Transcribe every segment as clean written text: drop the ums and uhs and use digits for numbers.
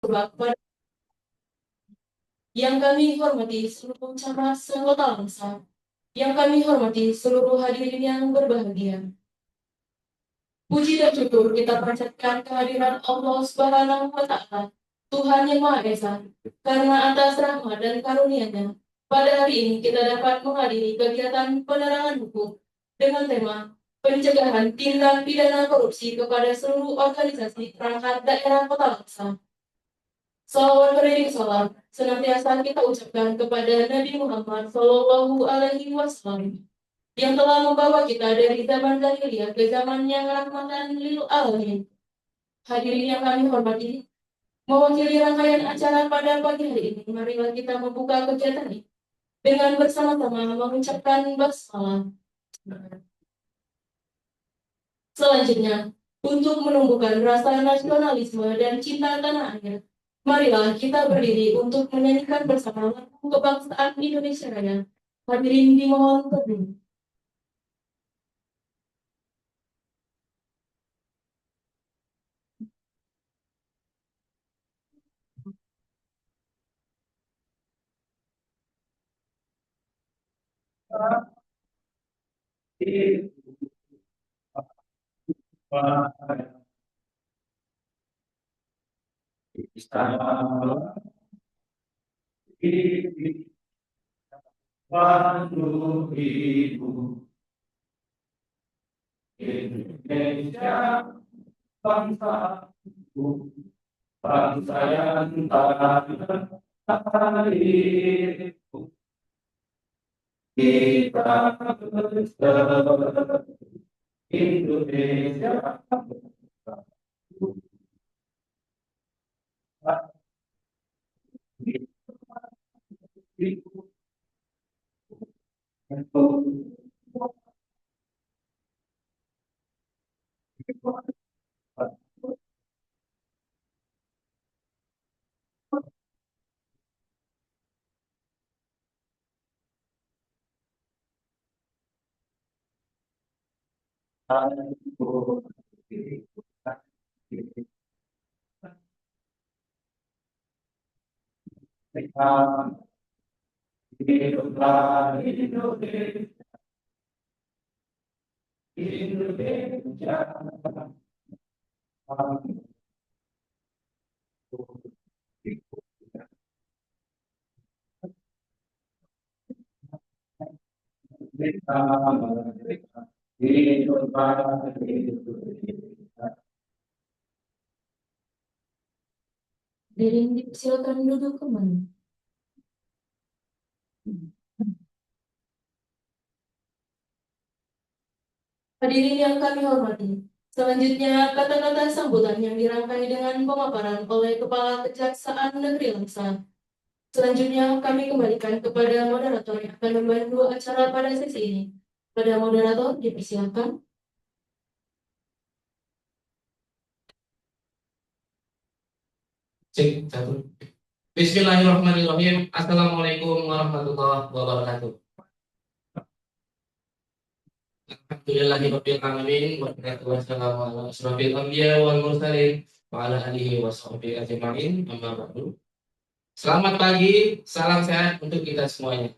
kepada yang kami hormati seluruh camat sekota bangsa, yang kami hormati seluruh hadirin yang berbahagia. Puji dan syukur kita panjatkan kehadiran Allah Subhanahu wa Ta'ala, Tuhan yang Maha Esa, karena atas rahmat dan karunia-Nya, pada hari ini kita dapat menghadiri kegiatan penerangan hukum dengan tema pencegahan tindak pidana korupsi kepada seluruh organisasi perangkat daerah kota bangsa. Salawat beriring salam senantiasa kita ucapkan kepada Nabi Muhammad Sallallahu Alaihi Wasallam yang telah membawa kita dari zaman jahiliyah ke zaman yang rahmatan lil alamin. Hadirin yang kami hormati, mewakili rangkaian acara pada pagi hari ini, marilah kita membuka kegiatan ini dengan bersama-sama mengucapkan basmalah. Selanjutnya, untuk menumbuhkan rasa nasionalisme dan cinta tanah air, marilah kita berdiri untuk menyanyikan bersama lagu kebangsaan Indonesia Raya. Hadirin dimohon berdiri. Indonesia bangsaku, bangsa yang tanah airku, kita bersama Indonesia bangsaku. Hadirin dipersilakan duduk kembali. Hadirin yang kami hormati, selanjutnya kata-kata sambutan yang dirangkai dengan pemaparan oleh Kepala Kejaksaan Negeri Langsa. Selanjutnya kami kembalikan kepada moderator yang akan memandu acara pada sesi ini. Pada moderator dipersilakan. Cek satu. Bismillahirrahmanirrahim. Assalamualaikum warahmatullahi wabarakatuh. Alhamdulillahirabbil alamin wa salatu wassalamu ala asyrofil anbiya wal mursalin wa ala alihi washabbihi ajmain. Amma ba'du. Selamat pagi, salam sehat untuk kita semuanya.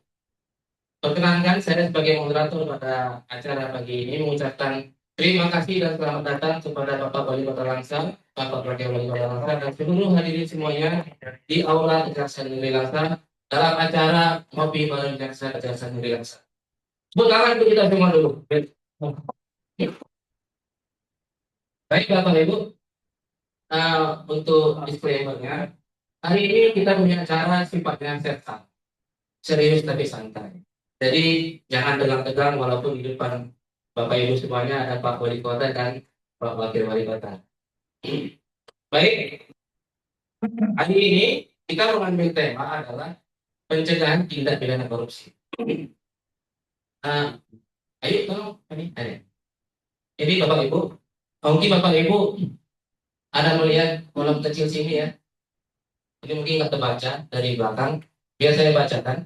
Perkenankan saya sebagai moderator pada acara pagi ini mengucapkan terima kasih dan selamat datang kepada Bapak Wali Kota Langsa, Bapak Wakil Wali Kota Langsa, dan seluruh hadirin semuanya di Aula Kejaksaan Negeri Langsa dalam acara Ngopi Bareng Kejaksaan Negeri Langsa. Tepuk tangan untuk kita semua dulu. Baik Bapak Ibu, untuk disclaimer-nya, hari ini kita punya acara sifatnya sehat, serius tapi santai. Jadi jangan tegang-tegang walaupun di depan Bapak Ibu semuanya ada Pak Wali Kota dan Pak Wakil Wali Kota. Baik, hari ini kita mengambil tema adalah pencegahan tindak pidana korupsi. Ayo tolong ini ada. Ini Bapak Ibu, mungkin Bapak Ibu ada melihat kolom kecil sini ya. Ini mungkin nggak terbaca dari belakang. Biar saya bacakan.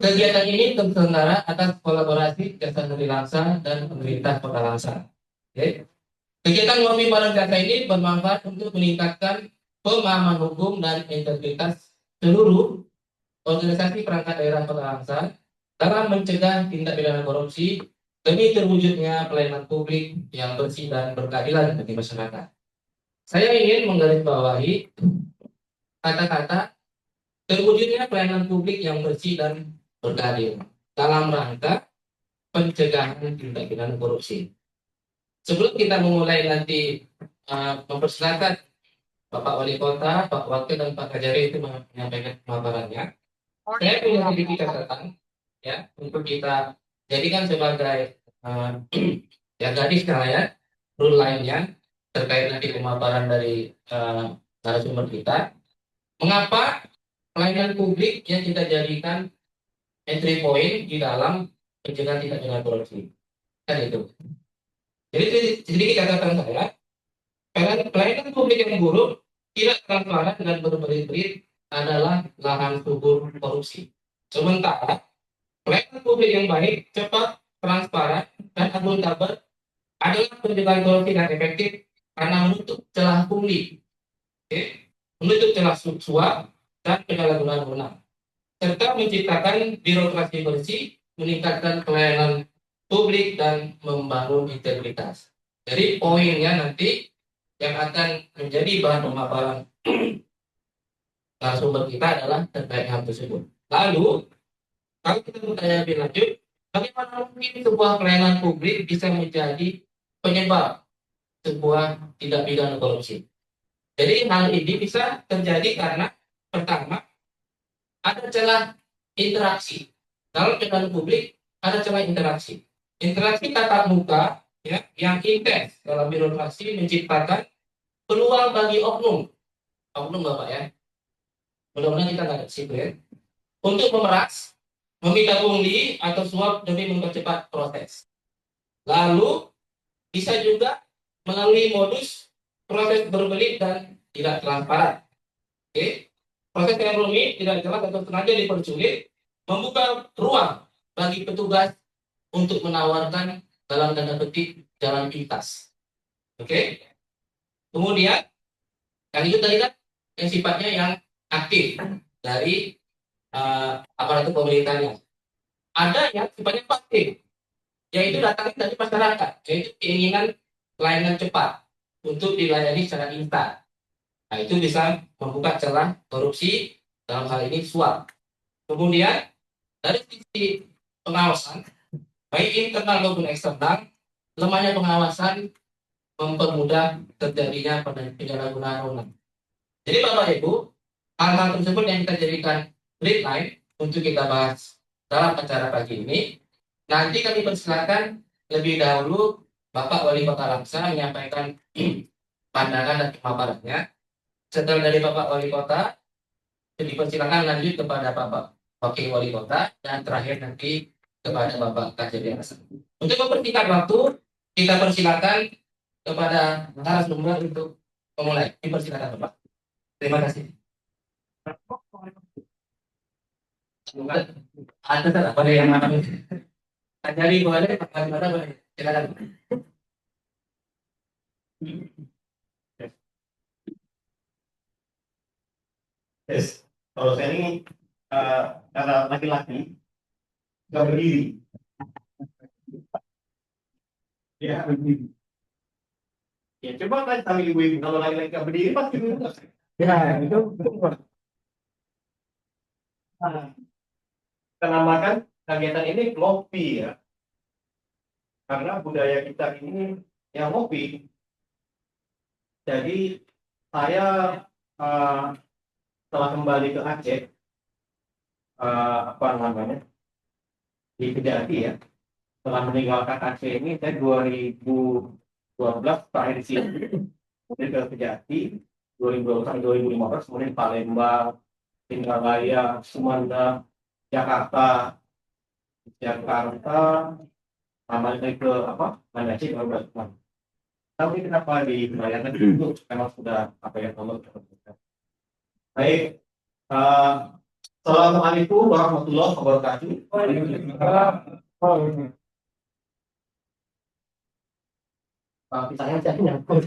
Kegiatan ini terselenggara atas kolaborasi Kejaksaan Negeri Langsa dan pemerintah Kota Langsa. Okay. Kegiatan Ngopi Bareng Jaksa ini bermanfaat untuk meningkatkan pemahaman hukum dan integritas seluruh organisasi perangkat daerah Kota Langsa dalam mencegah tindak pidana korupsi demi terwujudnya pelayanan publik yang bersih dan berkeadilan bagi masyarakat. Saya ingin menggarisbawahi kata-kata terwujudnya pelayanan publik yang bersih dan berkeadilan dalam rangka pencegahan tindak pidana korupsi. Sebelum kita memulai nanti mempersilakan Bapak Wali Kota, Pak Wakil dan Pak Kajari itu menyampaikan pemaparannya, saya punya sedikit catatan ya untuk kita jadikan sebagai ya gadisnya lah ya, rule lainnya terkait nanti pemaparan dari narasumber kita. Mengapa pelayanan publik yang kita jadikan entry point di dalam pencegahan tindak pidana korupsi? Kan itu. Jadi sedikit catatan saya, pelayanan publik yang buruk, tidak transparan dan berbelit-belit adalah lahan subur korupsi. Sementara pelayanan publik yang baik, cepat, transparan, dan akuntabel adalah pencegahan korupsi yang efektif karena menutup celah pungli, menutup celah suap dan penyalahgunaan wewenang, serta menciptakan birokrasi bersih, meningkatkan pelayanan publik dan membangun integritas. Jadi poinnya nanti yang akan menjadi bahan pemaparan narasumber kita adalah terkait hal tersebut. Lalu, kalau kita bertanya lebih lanjut, bagaimana mungkin sebuah pelayanan publik bisa menjadi penyebab sebuah tindak pidana korupsi? Jadi hal ini bisa terjadi karena pertama, ada celah interaksi. Dalam pelayanan publik ada celah interaksi. Interaksi tatap muka ya, yang intens dalam birokrasi menciptakan peluang bagi oknum Bapak ya, mudah-mudahan kita nggak ada di situ ya, untuk memeras, meminta pungli atau suap demi mempercepat proses. Lalu bisa juga melalui modus proses berbelit dan tidak transparan. Oke, proses yang rumit, tidak jelas atau sengaja dipersulit, membuka ruang bagi petugas untuk menawarkan dalam tanda petik jalan pintas. Oke, kemudian yang itu tadi kan yang sifatnya yang aktif dari aparatur pemerintahnya. Ada yang sifatnya pasif, yaitu datangnya dari masyarakat, yaitu keinginan pelayanan cepat untuk dilayani secara instan. Nah, itu bisa membuka celah korupsi dalam hal ini suap. Kemudian dari sisi pengawasan, baik internal maupun eksternal, lemahnya pengawasan mempermudah terjadinya penyalahgunaan wewenang. Jadi Bapak Ibu, hal-hal tersebut yang kita jadikan line untuk kita bahas dalam acara pagi ini. Nanti kami persilakan lebih dahulu Bapak Wali Kota Langsa menyampaikan pandangan dan pemaparannya. Setelah dari Bapak Wali Kota, dipersilakan lanjut kepada Bapak Wakil Wali Kota dan terakhir nanti kepada Bapak Kajari Hasan. Untuk mempersingkat waktu, kita persilakan kepada narasumber untuk memulai. Dipersilakan Bapak. Terima kasih. Ada pada yang mana? Kajari boleh, Pak Kajari boleh. Silakan. Yes. Kalau saya ini karena laki-laki nggak berdiri, ya berdiri. Ya coba kan sama ibu-ibu kalau laki-laki nggak berdiri pasti enggak. Ya itu. Nah, kita namakan kegiatan ini ngopi ya, karena budaya kita ini yang ngopi. Jadi saya setelah kembali ke Aceh, apa namanya, di Kejati ya, setelah meninggalkan Aceh ini saya 2012 terakhir di sini, kemudian ke Kejati 2012 sampai 2015, kemudian Palembang, Indralaya, Sumanda, Jakarta, sama ke apa, Banda Aceh, tapi kenapa di Bayangan itu memang sudah apa yang Allah. Baik, Assalamualaikum warahmatullahi wabarakatuh. Tapi saya nyangkut.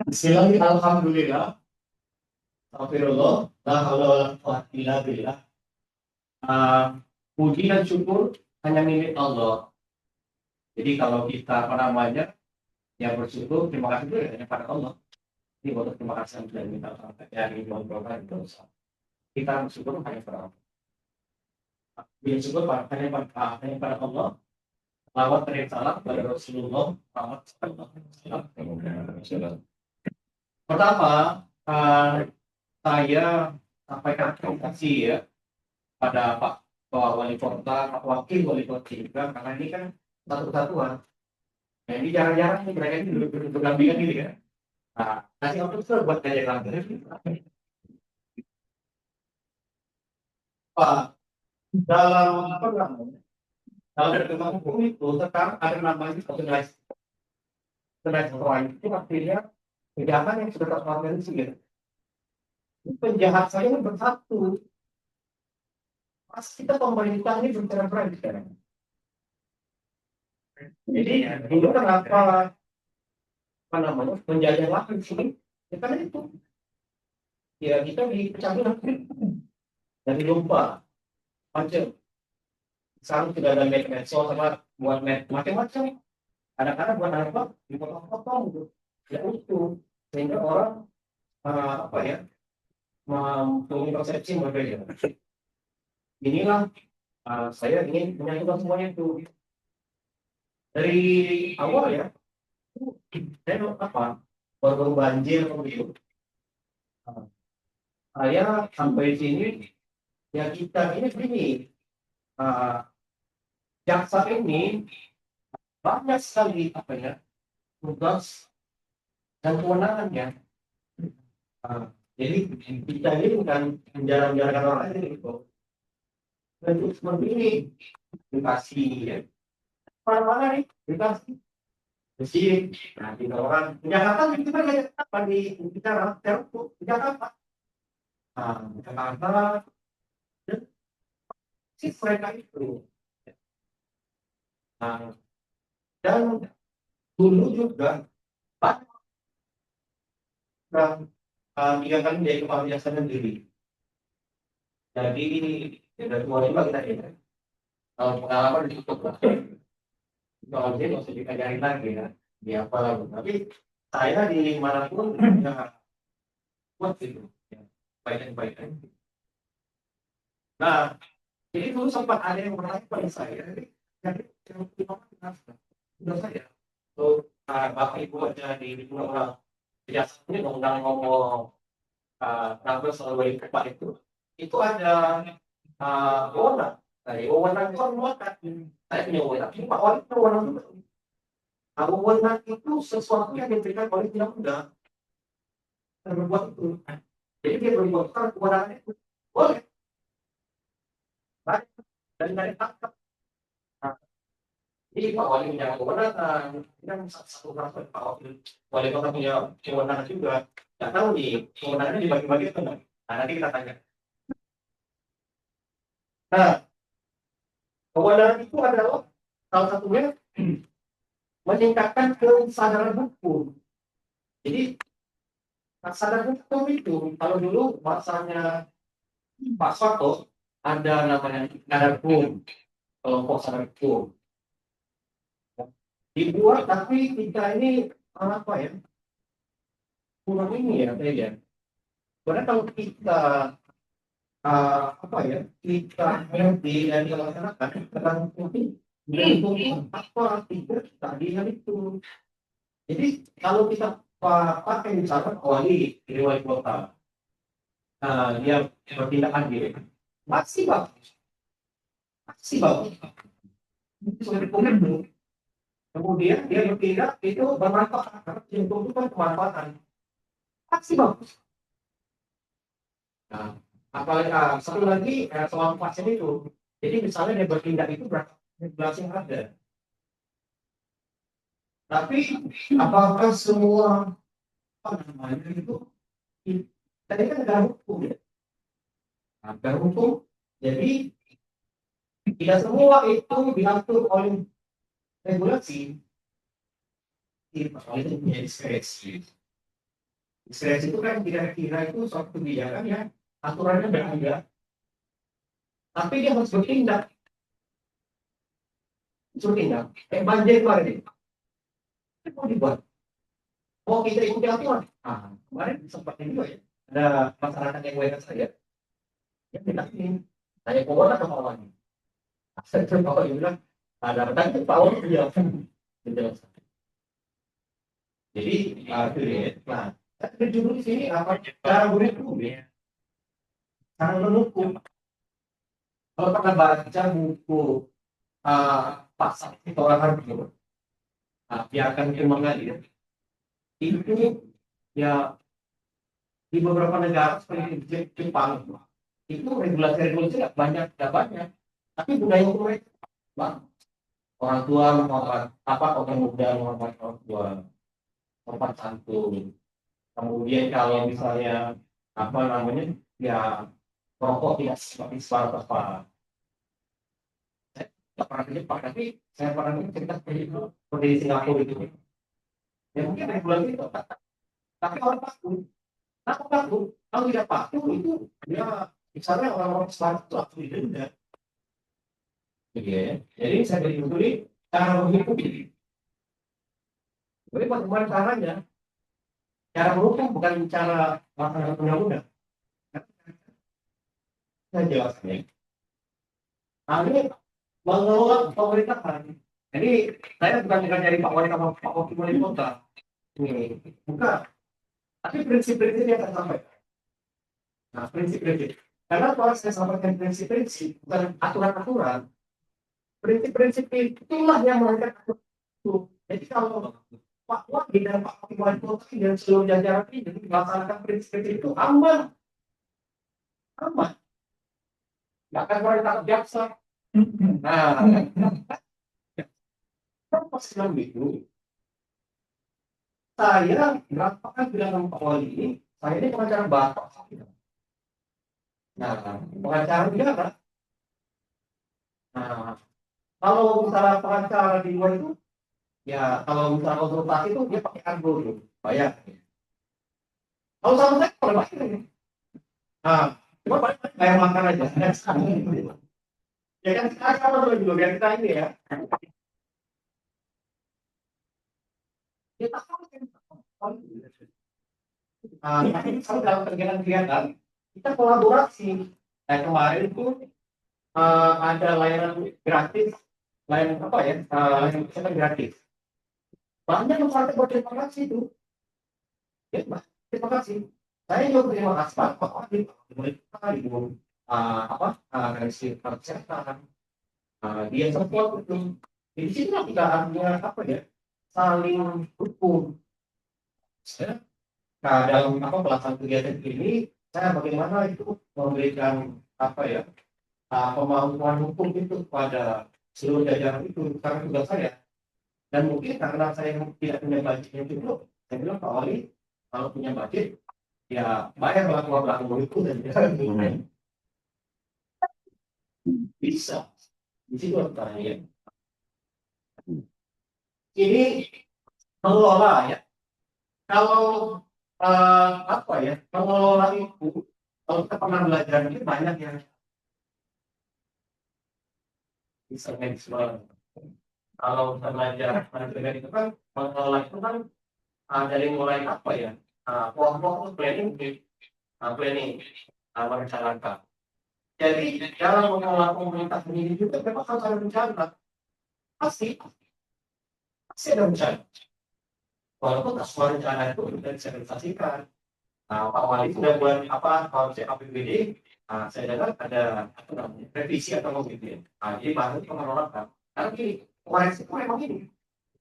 Sekali lagi, alhamdulillah. Astagfirullah, la haula wala quwwata illa billah. Puji dan syukur hanya milik Allah. Jadi kalau kita apa namanya yang bersyukur, terima kasih itu hanya pada Allah. Ini untuk terima kasih yang sudah minta dari program itu. Kita bersyukur hanya pada Allah. Bila syukur hanya pada Allah. Lawat dari salam pada Rasulullah Muhammad SAW. Pertama, saya sampaikan terima kasih ya pada Pak Wali Kota, Pak Wakil Wali Kota juga, karena ini kan satu kesatuan. Nah, ini jarang-jarang nih mereka ini duduk berdampingan gitu ya. Nah, kasih waktu itu buat kayak lantai. Pak, dalam apa namanya? Dalam perkembangan hukum itu sekarang ada namanya organized crime. Itu artinya kejahatan yang sudah terorganisir. Penjahat saya ini bersatu. Pas kita pemerintah ini bercerai-berai sekarang. Jadi dulu kenapa apa namanya menjajah lahan sini? Ya karena itu. Ya kita dipecah belah dan lupa macam. Sekarang sudah ada medsos sama buat macam-macam. Kadang-kadang buat apa? Dipotong-potong gitu. Ya itu sehingga orang apa ya mempunyai persepsi yang berbeda. Inilah saya ingin menyatukan semuanya itu dari awal ya. Saya apa baru banjir begitu. Saya sampai sini ya kita ini begini. Jaksa ini banyak sekali apa ya tugas dan kewenangannya. Jadi kita ini bukan menjarang-jarangkan orang lain gitu. Dan seperti ini dikasih ya. Mana-mana nih dikasih. Jadi nanti orang Jakarta kita lihat apa di bicara terus Jakarta. Jakarta si mereka itu. Dan dulu juga banyak tiga kali dari kepala jasa sendiri. Jadi dari 2005 kita ini kalau pengalaman ditutup lah. Kalau dia masih dikajarin lagi ya, di apa lagi. Tapi saya di manapun ya buat itu, ya, baik. Nah, jadi dulu sempat ada yang bertanya pada saya, jadi yang pertama kenapa saya? So, Bapak Ibu ada di undang-undang biasanya undang ngomong tanggal soal keempat itu ada wewenang. Wewenang itu memuatkan. Saya punya wewenang, ini Pak Wali punya wewenang juga. Wewenang itu sesuatu yang diberikan oleh undang-undang. Dan berbuat itu. Jadi dia berbuat kewenangan itu boleh. Baik. Dan dari tangkap. Jadi Pak Wali punya kewenangan. Kita satu orang Pak Wali Kota punya kewenangan juga. Tidak tahu nih, kewenangannya dibagi-bagi atau enggak. Nah, nanti kita tanya. Nah, kewenangan itu adalah salah satunya meningkatkan kesadaran hukum. Jadi kesadaran hukum itu kalau dulu bahasanya Pak Soto ada namanya sadar hukum, kelompok sadar hukum. Dibuat tapi kita ini apa ya? Kurang ini ya, ya. Karena kalau kita apa ya? Kita mengerti dan melaksanakan tentang hukum apa tidak keadilan itu. Jadi kalau kita pakai misalkan Wali di Wali Kota, dia bertindak adil, masih bagus. Kemudian dia bertindak itu bermanfaat, menguntungkan kemanfaatan, masih bagus. Nah, apalagi satu lagi soal pasien itu. Jadi misalnya dia bertindak itu berapa regulasi yang ada. Tapi apakah semua apa namanya itu tadi kan negara hukum ya. Negara hukum. Jadi tidak semua itu diatur oleh regulasi. Itu punya diskresi. Diskresi itu kan kira-kira itu suatu kebijakan yang aturannya berada, tapi dia harus bertindak. Bertindak. Banjir kemarin, itu mau dibuat. Oh kita ikuti aturan. Kemarin sempat juga ya, ada masyarakat yang WA saya, yang bilang ini, saya keluar atau kawan. Saya coba bilang, ada tadi power dia. Jadi, nah, saya judul di sini apa? Cara berhukum ya. Cara berhukum. Kalau pernah baca buku pasal itu orang harus biarkan dia mengalir. Itu ya di beberapa negara seperti Jepang itu regulasi nggak banyak, tapi budaya mereka bang, orang tua menghormat orang muda menghormat orang tua, sopan santun. Kemudian kalau misalnya apa namanya ya rokok tidak seperti suara apa. Saya tidak pernah ke Jepang, tapi saya pernah cerita seperti itu seperti di Singapura itu. Ya mungkin regulasi itu, tapi orang takut. Kenapa takut? Kalau tidak patuh itu ya misalnya orang-orang Islam itu aku didenda. Gitu ya. Jadi saya beri cara menghukum ini. Tapi bagaimana caranya? Cara menghukum bukan cara melaksanakan undang-undang. Saya jelaskan. Ini mengelola pemerintahan. Jadi saya bukan dari Pak Wali sama Pak Wakil Wali Kota. Ini bukan. Tapi prinsip-prinsip yang saya sampaikan. Nah, prinsip-prinsip. Karena kalau saya sampaikan prinsip-prinsip, bukan aturan-aturan, prinsip-prinsip itulah yang melanggar aturan itu. Jadi kalau Pak Wali dan Pak Wakil Wali Kota dan seluruh jajaran ini melaksanakan prinsip-prinsip itu aman. Aman. Nggak akan mulai takut jaksa. Nah, pas bilang itu, saya berapa kan bilang sama Pak Wali ini, saya ini pengacara bapak. Nah, pengacara negara. Nah, kalau misalnya pengacara di luar itu, ya kalau misalnya konsultasi itu dia pakai argo itu, bayar. Kalau sama saya kalau bayar ini, nah, cuma bayar makan aja. Ya kan kita sama juga biar kita ini ya. Kita sama kan. Tapi kalau dalam kegiatan kita kolaborasi. Nah, kemarin itu ada layanan gratis, layanan apa ya? Layanan kesehatan gratis. Banyak yang sampai berterima kasih itu. Ya, Mas, terima kasih. Saya juga terima kasih Pak Wali, Ibu dari kesehatan. Dia support itu. Di sini kita artinya apa ya? Saling dukung. Nah, dalam pelaksanaan kegiatan ini, saya bagaimana itu memberikan apa ya kemampuan hukum itu kepada seluruh jajaran itu karena tugas saya. Dan mungkin karena saya tidak punya budget yang cukup, saya bilang Pak Wali kalau punya budget ya bayarlah belakang itu dan bisa. Di situ antaranya. Ini mengelola ya. Kalau apa ya mengelola itu, kalau kita pernah belajar itu banyak yang bisa manajemen. Kalau kita belajar manajemen itu kan mengelola itu kan dari mulai apa ya kelompok planning, merencanakan. Jadi dalam mengelola komunitas ini juga memang harus ada rencana. Pasti ada rencana. Walaupun semua rencana itu sudah disertifikasikan. Pak Wali sudah buat konsep APBD. Saya dengar ada revisi atau begitu. Jadi baru pengelolaan. Tapi koreksi itu memang ini.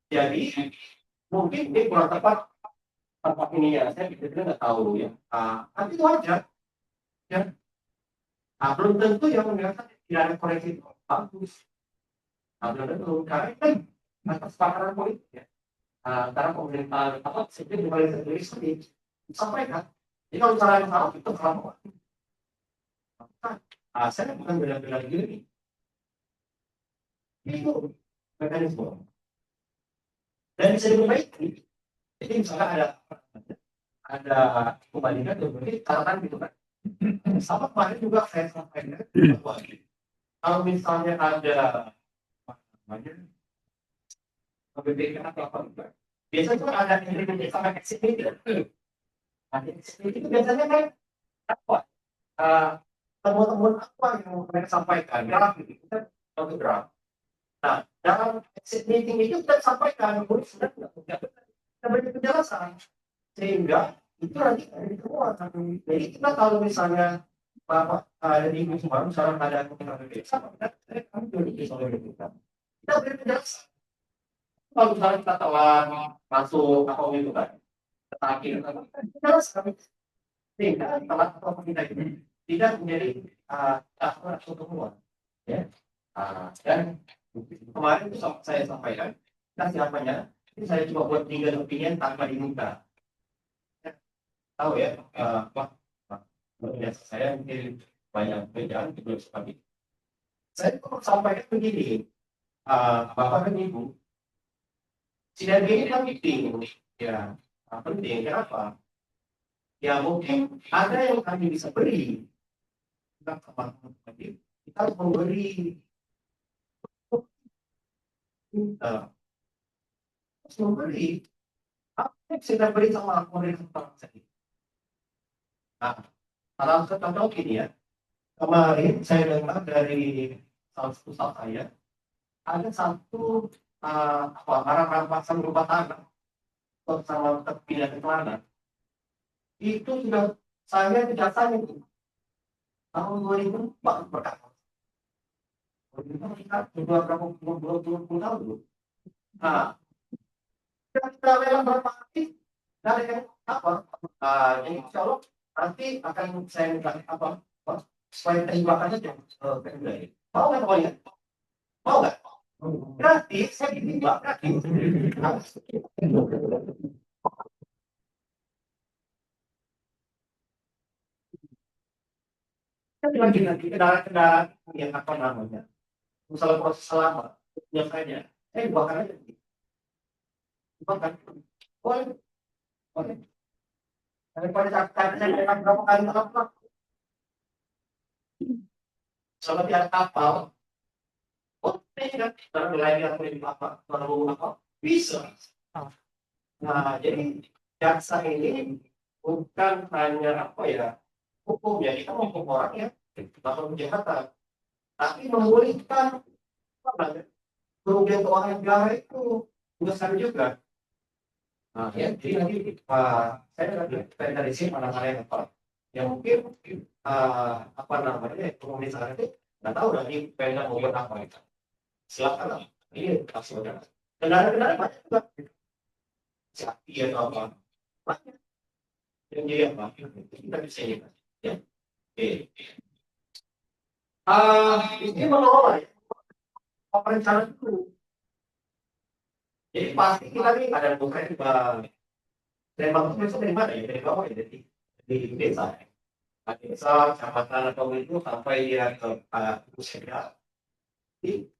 Jadi mungkin ini kurang tepat tempat ini ya. Saya benar-benar nggak tahu ya. Tapi itu wajar. Ya. Belum tentu yang mengatakan tidak ada koreksi itu bagus. Belum tentu karena kan atas kesepakatan politik ya. Antara pemerintah sipil di Malaysia sendiri disampaikan. Jadi kalau misalnya yang salah itu salah. Saya bukan benar-benar gini. Itu mekanisme. Dan bisa diperbaiki. Jadi misalnya ada ada kembalikan tuh berarti catatan gitu kan. Sama kemarin juga saya sampaikan bahwa kalau misalnya ada apa namanya PBBK atau apa juga, biasanya tuh ada integrity sama exit meeting. Nah, exit meeting itu biasanya kan apa? Temuan-temuan apa yang mereka sampaikan, draft gitu, kita untuk draft. Nah, dalam exit meeting itu kita sampaikan, sudah kita beri penjelasan sehingga itu nanti ada di semua. Jadi kita kalau misalnya Bapak ada di minggu kemarin, misalnya ada kepentingan sama kami juga di soal kita beri penjelasan. Kalau misalnya kita telah masuk apa itu kan, tetapi penjelasan sehingga telah atau kita ini tidak menjadi atau temuan, ya. Dan kemarin itu saya sampaikan, kita siapanya, ini saya coba buat legal opinion tanpa diminta. Tahu ya, biasa saya mungkin banyak perbedaan belum seperti itu. Saya perlu sampaikan begini, Bapak dan Ibu, sinergi ini kan penting, ya penting. Kenapa? Ya mungkin ada yang kami bisa beri, kita harus memberi, kita harus memberi apa yang kita beri sama pemerintah sendiri. Nah, salah satu contoh ini ya, kemarin saya dengar dari salah satu staff saya, ada satu barang rampasan rumah tanah bersama terpindah ke mana, itu sudah saya dijasanya itu tahun 2004 perkara. Kita sudah berapa puluh tahun dulu. Nah, kita lelang berapa kali dari yang apa? Jadi insya Allah nanti akan saya minta apa? Supaya tembakannya jangan pendek. Mau nggak kau ya? Mau nggak? Gratis, saya ditembak gratis. Lagi kendaraan yang apa namanya? Misalnya proses lama, biasanya, bakar aja. Bakar. Boleh, boleh. Daripada saya berapa kali apa? Kalau di kapal, tidak lagi atau di apa? Terlalu apa? Bisa. Nah, jadi jaksa ini bukan hanya apa ya hukum ya, kita menghukum orang ya melakukan kejahatan, tapi memulihkan kerugian keuangan negara itu besar juga. Nah, ya, jadi nanti saya dari sini mana yang apa yang mungkin apa namanya pemerintah itu nggak tahu lagi pengen mau buat apa itu. Silakan lah, ini hasilnya. Kendaraan banyak juga. Sapi atau apa banyak yang jadi apa kita bisa ini ya. Oke. Ini mengelola ya perencanaan dulu. Jadi pasti kita nih ada bukan dari bang itu dari mana ya, dari bawah ya, dari desa ya. Desa kecamatan atau itu sampai dia ke pusat.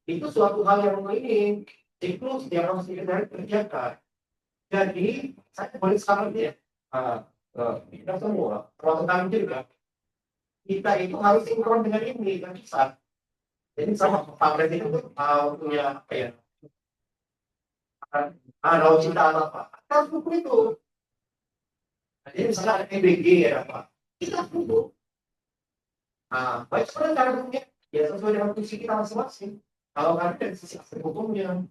Itu suatu hal yang ini siklus yang harus kita kerjakan. Jadi saya boleh sekarang dia kita semua termasuk kami juga kita itu harus sinkron dengan ini kan bisa. Jadi sama Pak Presiden itu punya apa ya? Ada cinta apa? Harus buku itu. Jadi misalnya ada EBG ya apa? Kita buku. Baik sebenarnya cara bukunya ya sesuai dengan fungsi kita masing-masing. Kalau kami dari sisi aspek hukumnya,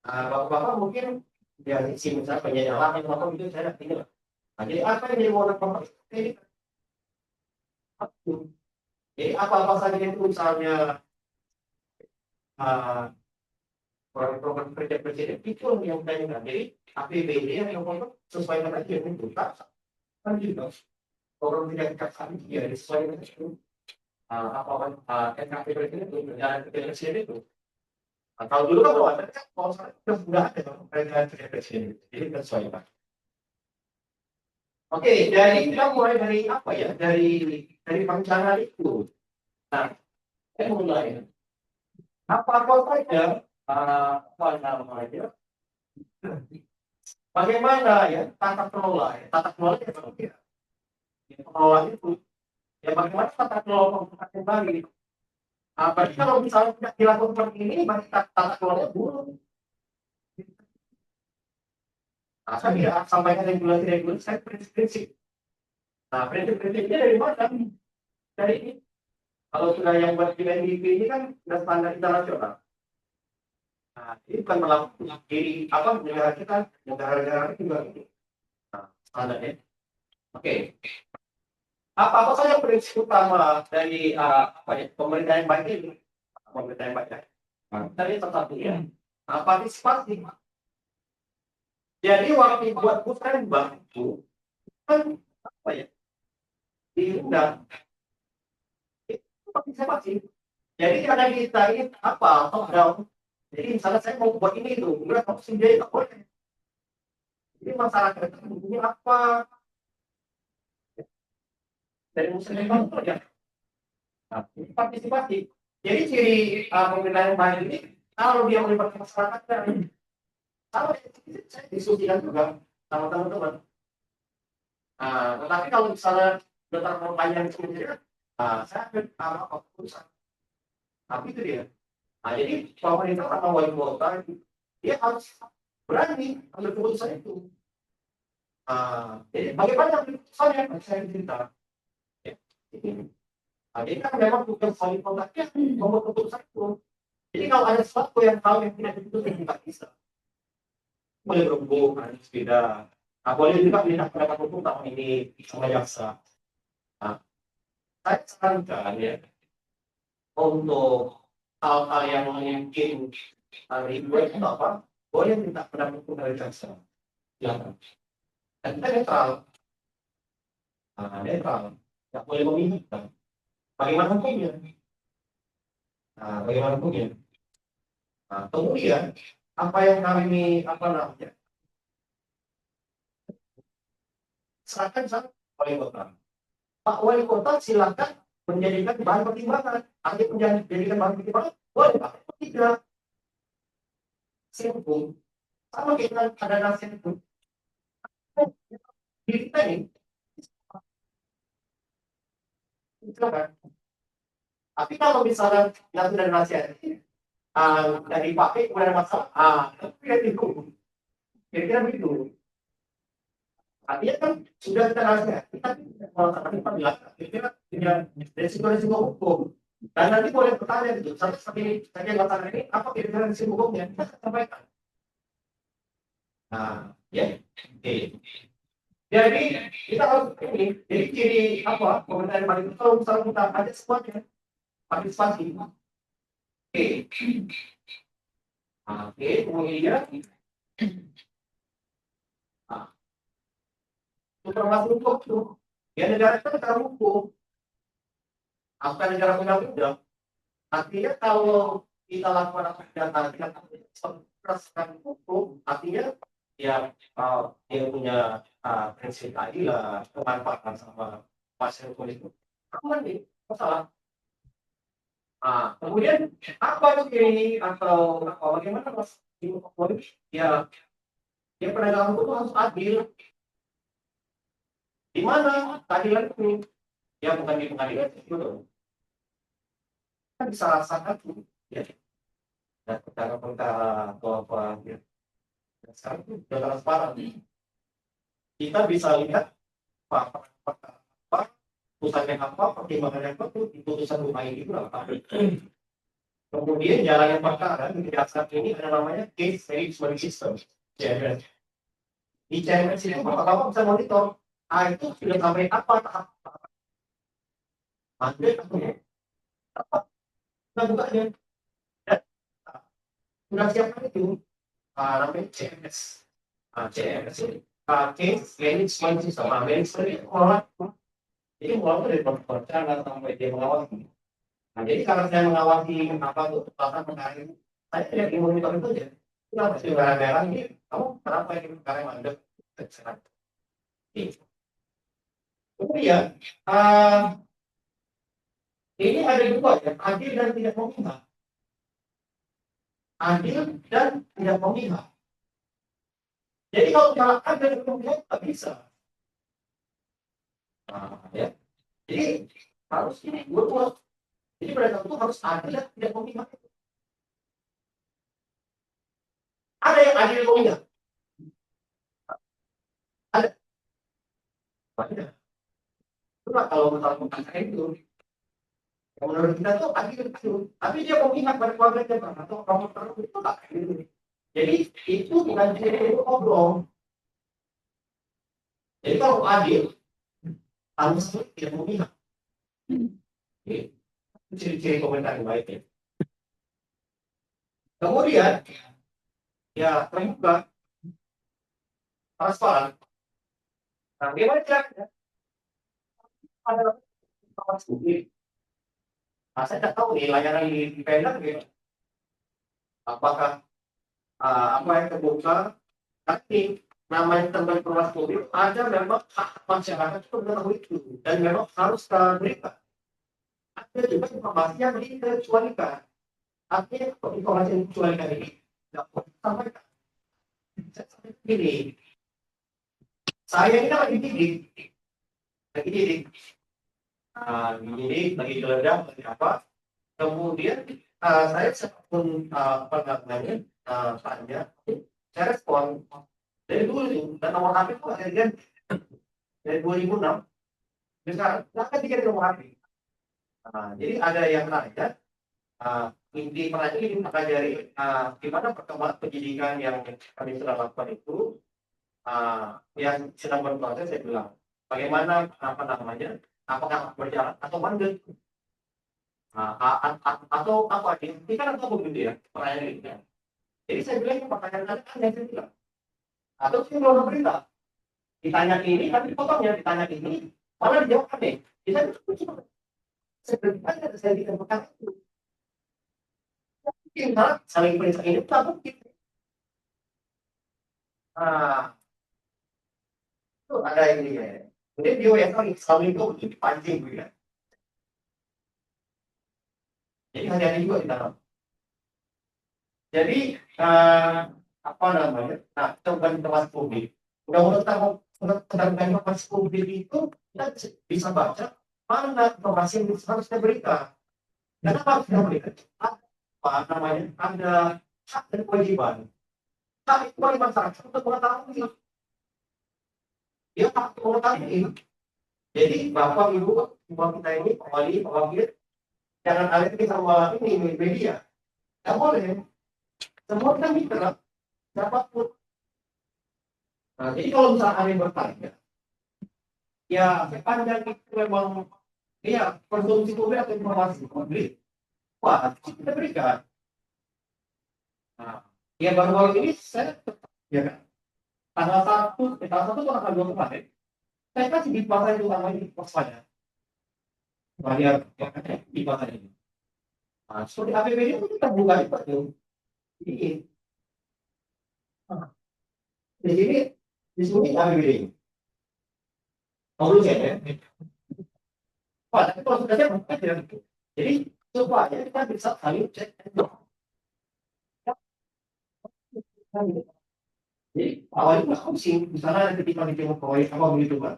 bapak-bapak mungkin ya sisi misalnya penyanyi apa gitu saya tidak tinggal. Nah, jadi apa yang jadi wewenang pemerintah ini? Jadi apa-apa saja itu misalnya program kerja presiden itu yang ditanyakan. Jadi APBD yang sesuai dengan yang dibuka kan juga program kerja kejaksaan itu ya sesuai dengan itu apa NKP presiden itu jalan kerja presiden itu. Kalau dulu kan belum ada kan kalau sekarang sudah ada kerja presiden jadi sesuai Pak. Oke, dari kita mulai dari apa ya dari perencanaan itu. Nah, saya mulai apa saja apa namanya bagaimana ya tata kelola ya, tata kelola ya, ya pengelola itu ya bagaimana tata kelola pemerintahan yang baik. Berarti kalau misalnya tidak dilakukan seperti ini, berarti tata kelolanya buruk. Nah, saya tidak sampaikan regulasi-regulasi, saya prinsip-prinsip. Nah, prinsip-prinsipnya dari mana? Dari ini. Kalau sudah yang buat di NDP ini kan sudah standar internasional. Nah, ini bukan melakukan diri apa negara kita, negara-negara juga ini. Nah, standarnya. Oke. Apa saja prinsip utama dari apa ya pemerintah yang baik ini? Pemerintah yang baik. Tadi satu ya. Partisipasi. Jadi waktu buat musrembang itu kan apa ya? Diundang. Itu partisipasi. Jadi karena kita ini apa top down. Jadi misalnya saya mau buat ini itu, kemudian kamu sendiri tak boleh. Jadi masyarakat ini apa? Dari musrembang itu ya. Nah, ini partisipasi. Jadi ciri pemerintahan yang baik ini kalau dia melibatkan masyarakat, kalau saya diskusikan juga sama teman-teman. Tetapi kalau misalnya sudah terlalu panjang sebenarnya, saya akan apa keputusan. Tapi itu dia. Jadi pemerintah sama wali kota dia harus berani ambil keputusan itu. Jadi bagaimana keputusannya? Saya cerita. Ya. Jadi kan memang bukan wali kotanya membuat keputusan itu. Jadi kalau ada sesuatu yang hal yang tidak diputuskan tidak bisa. Boleh berhubung, ada sepeda. Boleh juga minta pendapat hukum tahun ini sama jaksa. Saya sarankan ya untuk hal-hal yang mungkin ribet atau apa, boleh minta pendapat hukum dari jaksa. Silakan. Dan kita netral, tidak boleh memihak. Bagaimana hukumnya? Bagaimana hukumnya? Kemudian apa yang kami apa namanya? Serahkan sama wali kota. Pak wali kota silakan menjadikan bahan pertimbangan. Artinya menjadikan bahan pertimbangan boleh pakai atau tidak. Hukum sama kita ada nasihat itu. Di kita ini, silakan. Tapi kalau misalnya yang sudah nasihat ini dari dipakai kemudian ada masalah, tidak itu. Kira-kira begitu. Artinya kan sudah kita nasihat, kita melaksanakan kita bilang, kira-kira tidak resiko-resiko hukum. Dan nanti boleh bertanya gitu, seperti saya lakukan ini, apa kira-kira resiko hukumnya? Kita akan sampaikan. Ya, oke. Jadi kita harus ini, jadi ciri apa pemerintahan paling itu kalau misalnya kita ada semuanya partisipasi. Oke, kemudian supremasi hukum itu ya negara kita negara hukum, apa negara undang-undang. Artinya kalau kita lakukan apa yang kita perasaan hukum, artinya ya dia punya prinsip keadilan, kemanfaatan sama pasien hukum itu aman nih, masalah. Kemudian apa itu ini atau bagaimana mas ya dia penegakan hukum harus adil. Di mana keadilan itu ya bukan di pengadilan itu kan bisa rasakan ya dan perkara-perkara atau apa ya. Sekarang itu sudah transparan. Kita bisa lihat apa putusannya apa, pertimbangannya apa tuh di putusan rumah ini berapa. Kemudian jalannya perkara di kejaksaan ini ada namanya case management system (CMS). Di CMS ini bapak bisa monitor itu sudah sampai apa tahap Anda apa bukanya sudah siapkan itu namanya CMS. CMS ini case management system. Management itu jadi mulai dari perencanaan sampai dia mengawasi. Jadi karena saya mengawasi apa tuh tata perkara ini, saya tidak ingin monitor itu aja. Kenapa sih negara ini? Kamu kenapa ini perkara yang mandek? Kemudian ini ada dua ya, adil dan tidak memihak. Adil dan tidak memihak. Jadi kalau misalnya ada kemudian nggak bisa. Nah, ya. Jadi harus ini buat. Jadi pada itu harus adil dan tidak memihak. Ada yang adil memihak. Ada. Banyak. Itulah kalau misalnya bukan itu. Yang menurut kita tuh adil itu. Tapi dia memihak pada keluarganya Pak. Atau kamu terus itu nggak adil. Jadi itu bukan jadi obrol. Jadi kalau adil harus tidak memihak. Itu ciri-ciri komentar yang baik ya. Kemudian ya terbuka, transparan. Nah, gimana caranya? Ada tempat publik. Nah, saya tidak tahu nih layanan di Pemda gitu. Apakah apa yang terbuka? Tapi namanya tempat informasi publik ada memang hak masyarakat itu mengetahui itu dan memang harus diberikan. Ada juga informasi yang dikecualikan. Artinya informasi yang dikecualikan ini tidak boleh disampaikan. Ini saya ini kan lagi didik, lagi geledah, lagi apa? Kemudian saya pun apa namanya tanya, saya respon dari dulu dan nomor HP itu ada ganti dari 2006. Sekarang bahkan tiga nomor HP. Jadi ada yang nanya, inti pertanyaan ini maka dari gimana perkembangan pendidikan yang kami sudah lakukan itu yang sedang berproses. Saya bilang bagaimana apa namanya, apakah berjalan atau mandek atau apa dihentikan atau begitu ya pertanyaan itu. Jadi saya bilang pertanyaan Anda kan yang saya bilang atau saya belum berita ditanya ini tapi potongnya ditanya ini malah dijawab aneh. Kita sebenarnya saya ditemukan itu mungkin saling periksa ini tak mungkin. Itu ada ini ya. Jadi dia yang saling itu dipancing gitu ya. Jadi hati-hati juga di dalam. Jadi apa namanya? Nah, coba informasi publik. Undang-undang tentang informasi publik itu kita bisa baca mana informasi yang harus diberikan. Kenapa harus diberikan? Apa namanya? Ada hak dan kewajiban. Hak itu bagi masyarakat untuk mengetahui. Dia hak untuk mengetahui. Jadi bapak ibu kita ini pemilih jangan ada sama ini media. Tidak boleh. Semua kan mitra, siapapun. Jadi kalau misalnya ada yang bertanya, ya sepanjang itu memang ya konsumsi publik atau informasi publik, wah kita berikan. Ya baru-baru ini saya ya kan, tanggal 1 tanggal 2 kemarin, saya kasih di pasar itu sama ini waspada. Bayar di pasar ini. Seperti APBD itu kita buka itu. Ini. Di sini APBD. Kalau saya wah, tapi kalau sudah saya bukan tidak gitu. Jadi supaya kita bisa saling cek. Jadi awalnya nggak pusing, misalnya ketika ditengok proyek apa begitu kan.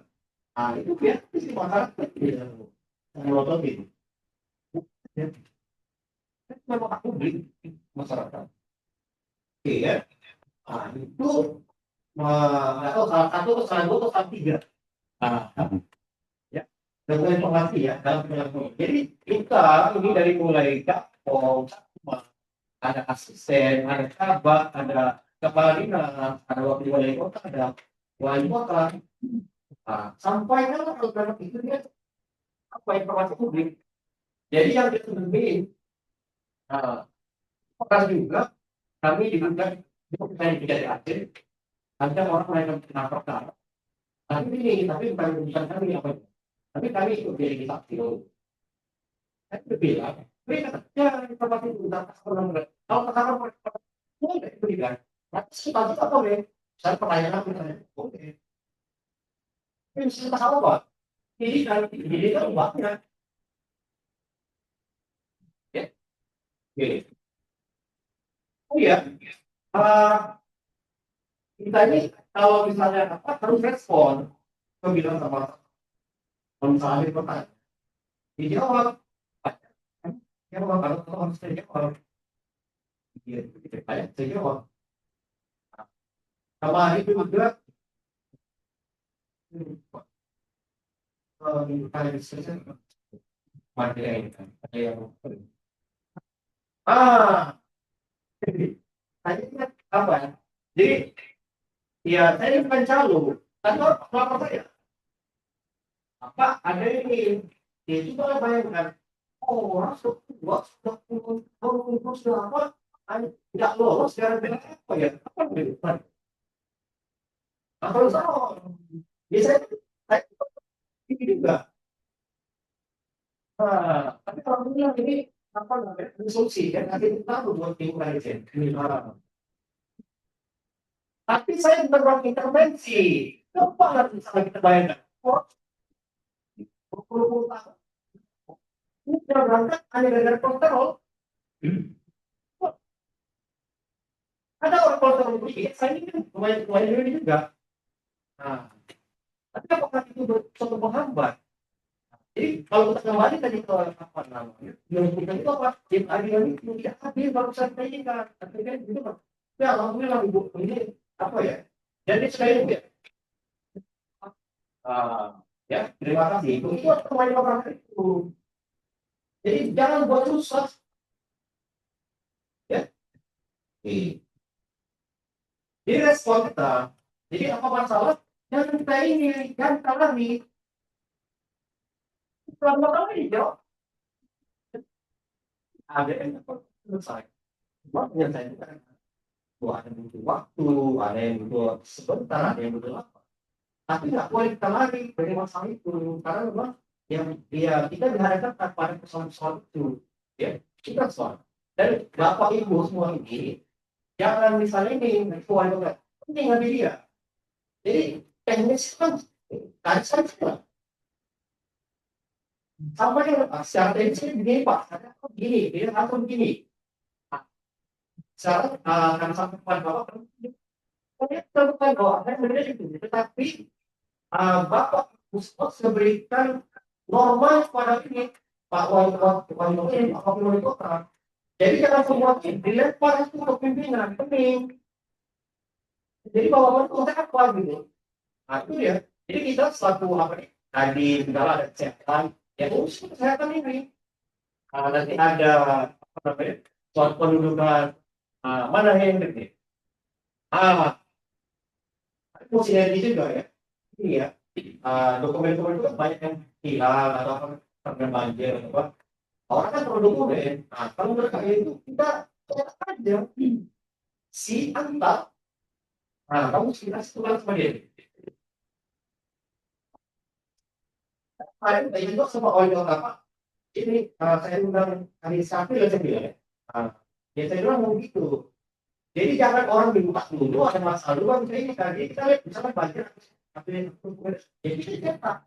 Itu biar si masyarakat melotot gitu. Memang aku beli masyarakat. Oke ya. Itu atau salah satu atau salah dua atau salah tiga. Ya. Dalam informasi ya, dalam informasi. Jadi kita ini dari mulai kapol, ada asisten, ada kabak, ada kepala dinas, ada wakil wali kota, ada wali kota. Sampai kalau dalam itu dia apa informasi publik. Jadi yang kita sebutkan, apakah juga kami digunakan untuk saya tidak diatur, ada orang lain yang kena perkara. Tapi bukan kami apa, tapi kami ikut jadi saksi. Saya berbilang, mereka saja informasi itu tentang perkara. Kalau perkara boleh diberikan, tapi kita juga boleh. Saya pertanyaan misalnya, boleh. Ini kita apa? Ini kan uangnya. Ya, oke. Oh iya, kita ini kalau misalnya apa harus respon, aku bilang sama kalau misalnya ada pertanyaan, dijawab. Ya kalau harus saya jawab, iya, saya jawab. Kemarin juga di kali diskusi materi ini kan ada yang saya ingat apa ya? Jadi ya saya ini bukan calo, tapi apa saya apa ada ini ya coba bayangkan orang sudah sudah apa tidak lolos gara-gara apa ya apa gitu nah, kalau saya biasanya saya ini juga tapi kalau bilang ini apa namanya konsumsi kan nanti kita buat tim manajemen ini tapi saya benar intervensi coba nanti misalnya kita bayangkan oh 20 tahun ini sudah berangkat hanya gara-gara kontrol. Ada orang kontrol begini, saya ini kan lumayan ini juga. Nah, tapi apakah itu suatu penghambat? Jadi kalau kita kembali tadi ke apa namanya, yang kita itu apa? Tim adilan itu tidak hadir barusan tadi kan, tapi kan itu kan. Ya alhamdulillah ibu ini apa ya? Jadi sekali lagi ya, ya terima kasih. Itu teman orang itu. Jadi jangan buat susah, ya. Jadi respon kita. Jadi apa masalah? Jangan kita ini, jangan kita lari. Selama kali jawab. Ada yang selesai. Cuma penyelesaian ada yang butuh waktu, ada yang butuh sebentar, ada yang butuh apa. Tapi nggak boleh kita lari dari masalah itu, karena memang yang ya kita dihadapkan pada persoalan-persoalan itu, ya kita soal. Dan bapak ibu semua ini jangan misalnya ini kecuali penting ngambil dia. Jadi teknis kan tadi saja. Sama yang secara teknis begini pak, begini, dia langsung begini. Secara karena sampai pada bapak terbuka bahwa ada benar itu, tetapi bapak Pusat memberikan normal pada ini Pak Wali Kota. Jadi jangan semua dilempar itu ke pimpinan penting. Jadi bapak Wali Kota apa gitu? Nah itu ya. Jadi kita selaku apa nih? Tadi segala ada kesehatan, ya urus kesehatan ini. Nanti ada apa namanya? Soal pendudukan mana yang gede? Itu sinergi juga ya. Ini ya. Dokumen-dokumen itu kan banyak yang hilang atau apa karena banjir atau apa. Orang kan perlu dokumen. Nah, kalau mereka itu kita cetak aja si antar. Nah, kamu kita tulis sama dia. Saya juga sama orang apa? Ini saya undang hari Sabtu ya saya bilang ya. Ya saya bilang mau gitu. Jadi jangan orang dibuka dulu ada masalah dulu baru ini tadi kita lihat misalnya banjir. Jadi kita cetak.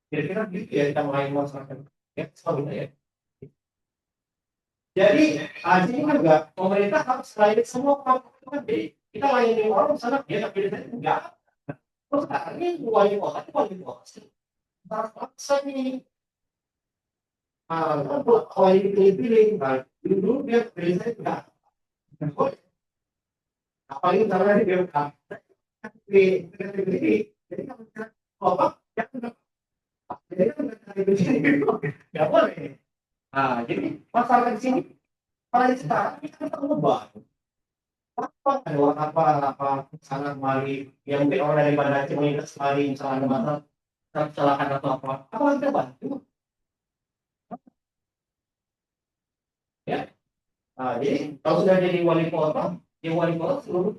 Kira-kira gitu ya kita mulai masyarakat ya seperti ya. Jadi sini juga pemerintah harus layani semua kan jadi kita layani orang sana dia tak pilih enggak. Terus ini wali kota itu wali kota. Terpaksa nih. Wali pilih-pilih, dulu dia pilih saya enggak. Apalagi karena dia enggak. Jadi apa? Jadi kan nggak boleh. Nah, jadi masalah di sini pada sekarang kita ubah. Apa ada apa sangat mari yang mungkin orang dari Banda Aceh melintas mari misalnya ada masalah kecelakaan atau apa kita bantu ya. Nah, jadi kalau sudah jadi wali kota, ya wali kota seluruh.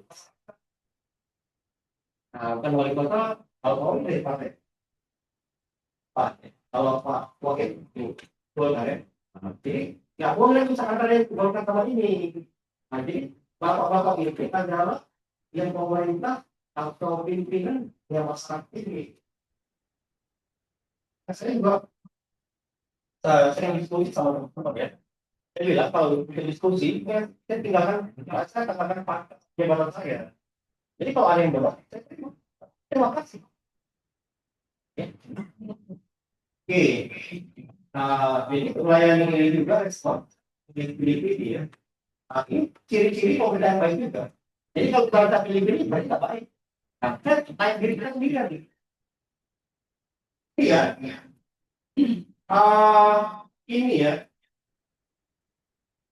Nah, bukan wali kota kalau dari partai. Kalau Pak Wakil itu Golkar ya. Jadi nggak boleh misalkan ada yang Golkar sama ini. Nah, jadi bapak-bapak itu adalah yang pemerintah atau pimpinan yang masyarakat ini. Saya juga sering diskusi sama teman-teman ya. Saya bilang kalau bikin diskusi, saya tinggalkan saya katakan fakta. jabatan saya. Jadi kalau ada yang bolak, saya terima kasih. Ya. Oke, ini melayani ini juga respon pilih-pilih ya. Nah, ini ciri-ciri pemerintah yang baik juga. Jadi kalau kita pilih-pilih berarti tidak baik. Nah, kita tanya diri kita sendiri lagi. Iya, ini ya,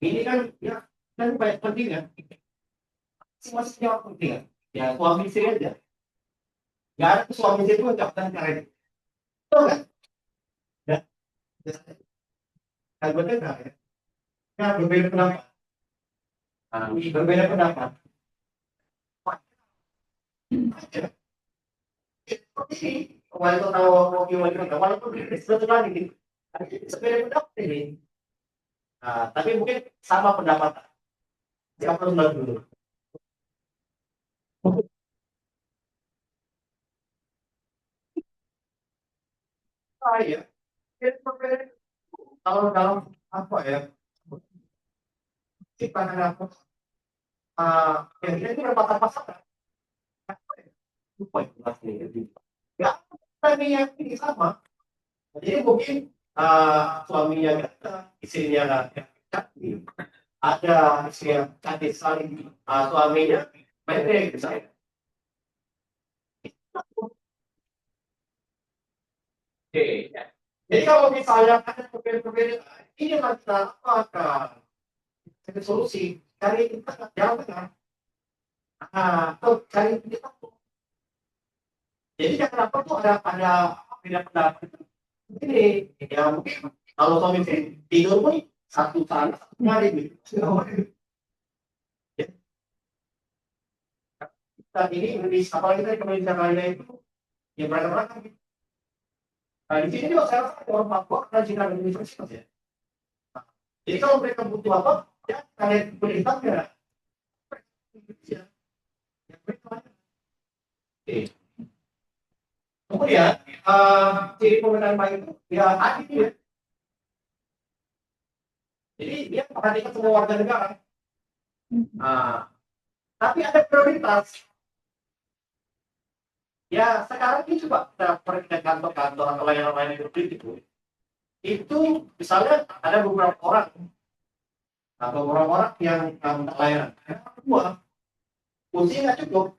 ini kan ya kan banyak penting ya. Masih jawab penting ya. Ya suami istri aja. Gak ada suami istri itu nggak pernah keren. Betul nggak? Ya, kan betul nggak ya? Ya berbeda pendapat. Nah, berbeda pendapat. Walaupun tahu mau gimana, walaupun satu lagi, sepeda pendapat ini. Nah, tapi mungkin sama pendapat. Siapa dulu? Ya, kalau dalam apa ya? Sih pandangan aku, yang itu berpatah-patah. Lupa itu aslinya. Ya, tapi yang ini sama. Jadi mungkin suaminya ganteng, istrinya cantik. Ada istri yang cantik saling suaminya pendek misalnya. Oke, ya. Jadi kalau misalnya ada perbedaan, ini kita apakah solusi cari kita jalan tengah. Atau cari titik temu. Jadi kenapa tuh ada beda pendapat ini ya mungkin kalau suami istri tidur pun satu sana satu nyari gitu. Ya, kita ini Indonesia apalagi kita Indonesia lainnya itu ya beragam-ragam. Nah di sini juga saya rasa orang Papua dan Cina universitas ya. Nah, jadi kalau mereka butuh apa ya kalian perintah ya. Ya, mereka. Oke. Kemudian ciri pemerintahan baik itu ya adil ya. Jadi dia perhatikan semua warga negara. Tapi ada prioritas. Ya sekarang ini coba kita pergi ke kantor-kantor atau layanan-layanan publik itu misalnya ada beberapa orang atau orang-orang yang minta layanan. Yang kedua, kursi nggak cukup.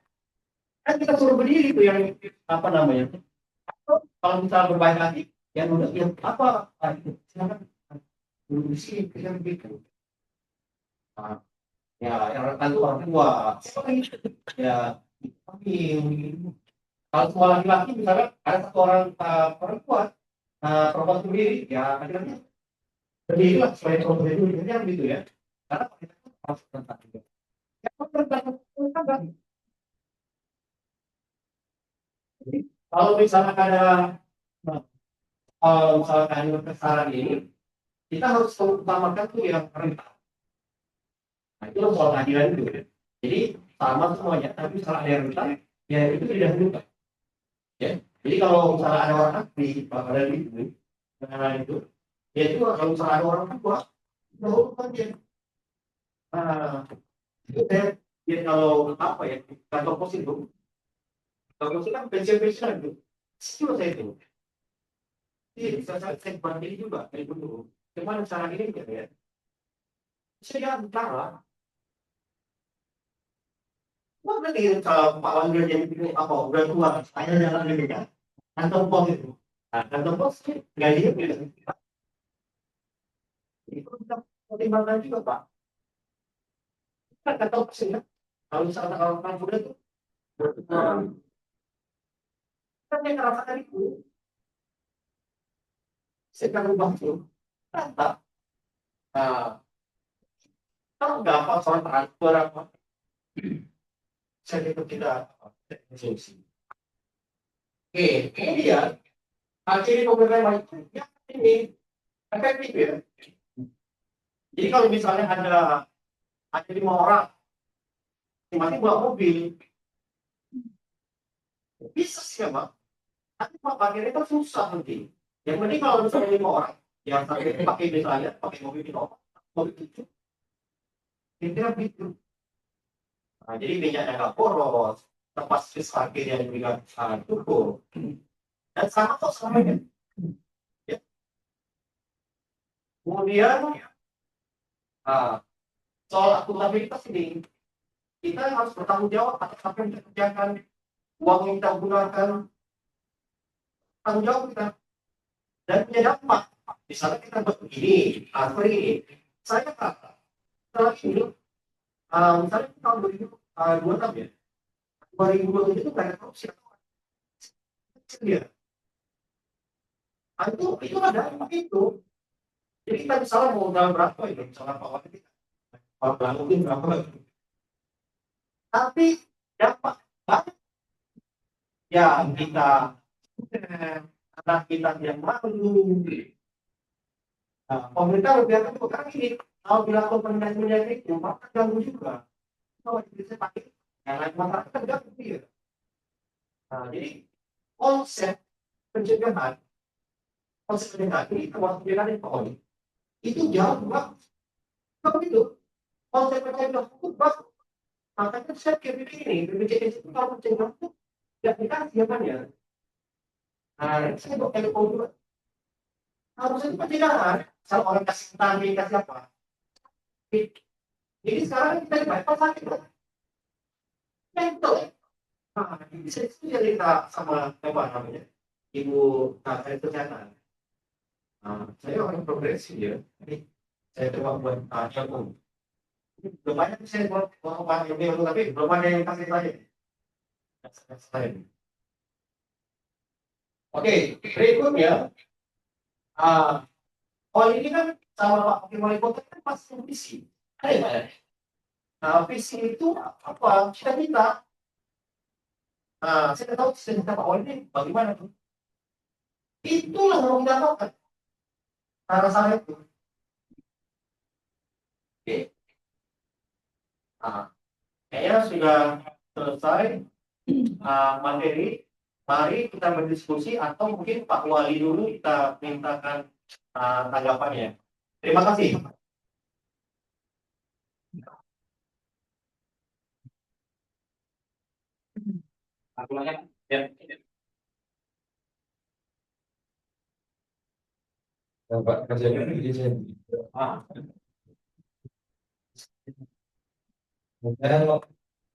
Kan kita suruh berdiri tuh yang apa namanya? Kalau misalnya berbaik hati, yang udah yang apa? Silakan duduk di sini, kita begitu. Ya yang rentan itu orang tua. Ya kami kalau semua laki-laki misalnya ada satu orang perempuan perempuan sendiri ya akhirnya berdirilah supaya perempuan itu kan gitu ya karena kita harus rentan juga ya rentan. Kalau misalnya ada misalnya ada kesalahan ini kita harus utamakan tuh yang rentan. Nah itu soal keadilan itu ya. Jadi sama semuanya tapi misalnya ada yang rentan ya itu tidak didahulukan. Ya. Jadi kalau misalnya ada orang aktif, ada itu, nah itu, ya itu kalau misalnya ada orang tua, dahulukan dia. Nah, itu dia kalau apa ya, kantor pos itu, kantor pos itu kan pensiun itu, itu saya itu. Iya, bisa saya banding juga dari dulu. Cuman cara ini enggak ya. Saya antara, wah nanti kalau Pak Wangga jadi apa, udah tua, saya jalan dulu kan, kantor pos itu. Nah, kantor pos gajinya beda. Itu kita pertimbangkan juga Pak. Kan nggak tahu sih ya. Kalau misalnya orang muda itu, kan dia ngerasakan itu. Saya ubah itu, rata. Nah, kalau nggak apa soal transfer apa, saya itu tidak solusi. Oke, kemudian ciri pemerintahan itu ya ini efektif ya. Jadi kalau misalnya ada 5 orang masing-masing bawa mobil, bisa sih ya Pak. Tapi Pak akhirnya kan susah nanti. Yang penting kalau misalnya 5 orang, yang satu pakai misalnya pakai mobil Innova, mobil itu, kira-kira begitu. Nah, jadi minyaknya nggak boros, tempat parkir yang juga cukup. Dan sama kok selamanya. Ya. Kemudian ah, soal akuntabilitas ini, kita harus bertanggung jawab atas apa yang kita kerjakan, uang yang kita gunakan, tanggung jawab kita dan punya dampak. Misalnya kita buat begini, seperti ini. Saya kata, setelah ini, misalnya tahun 2026 ya, 2027 itu banyak korupsi. Dia. Itu ada itu. Jadi kita misalnya mau modal berapa itu, misalnya Pak Wali kita, mungkin berapa, tapi dampak banyak ya kita anak kita yang malu. Nah, pemerintah lebih akan bukan ini kalau dilakukan penelitian itu maka ganggu juga. Kalau bisa pakai yang lain masyarakat kan ganggu dia. Nah, jadi konsep pencegahan, ini termasuk pencegahan ekonomi itu jauh banget. Kalau itu konsep pencegahan itu bagus. Makanya saya kira ini BPJS itu kalau pencegahan itu tidak dikasih jawabannya. Nah, saya mau telepon juga. Harusnya itu pencegahan. Kalau orang kasih tani kasih apa? Jadi sekarang kita dibayar sakit kan? Ya itu. Nah, bisa itu ya kita sama apa namanya ibu kesehatan. Nah, saya orang progresif ya. Jadi saya coba buat jagung. Belum banyak saya buat bahan yang baru tapi belum ada yang kasih saya. Oke, berikutnya. Oh ini kan sama Pak Wakil Wali Kota kan pasti visi. Ada. Nah, visi itu apa? Cita-cita. Nah, saya tahu cita-cita Pak Wali ini bagaimana tuh? Itulah yang kita lakukan. Cara saya itu. Oke. Nah, kayaknya sudah selesai materi. Mari kita berdiskusi atau mungkin Pak Wali dulu kita mintakan tanggapannya. Terima kasih. Aku nanya, ya. Pak kerjanya ini saya.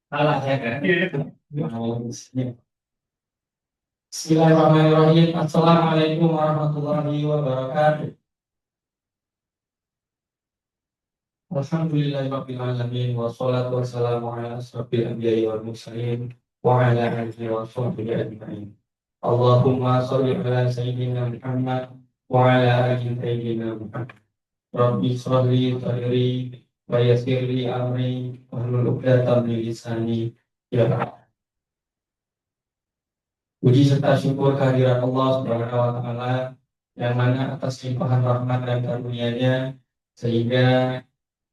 Salah ya kan? Bismillahirrahmanirrahim. Assalamualaikum warahmatullahi wabarakatuh. Alhamdulillahirabbil alamin wassalatu wassalamu ala asrofil anbiya'i wal mursalin wa ala alihi wa sahbihi ajma'in. Allahumma shalli ala sayyidina Muhammad wa ala ali sayyidina Muhammad. Rabbi shrah li sadri wa yassir li amri wahlul 'uqdatam min lisani yafqahu. Puji serta syukur kehadirat Allah Subhanahu wa taala yang mana atas limpahan rahmat dan karunia-Nya sehingga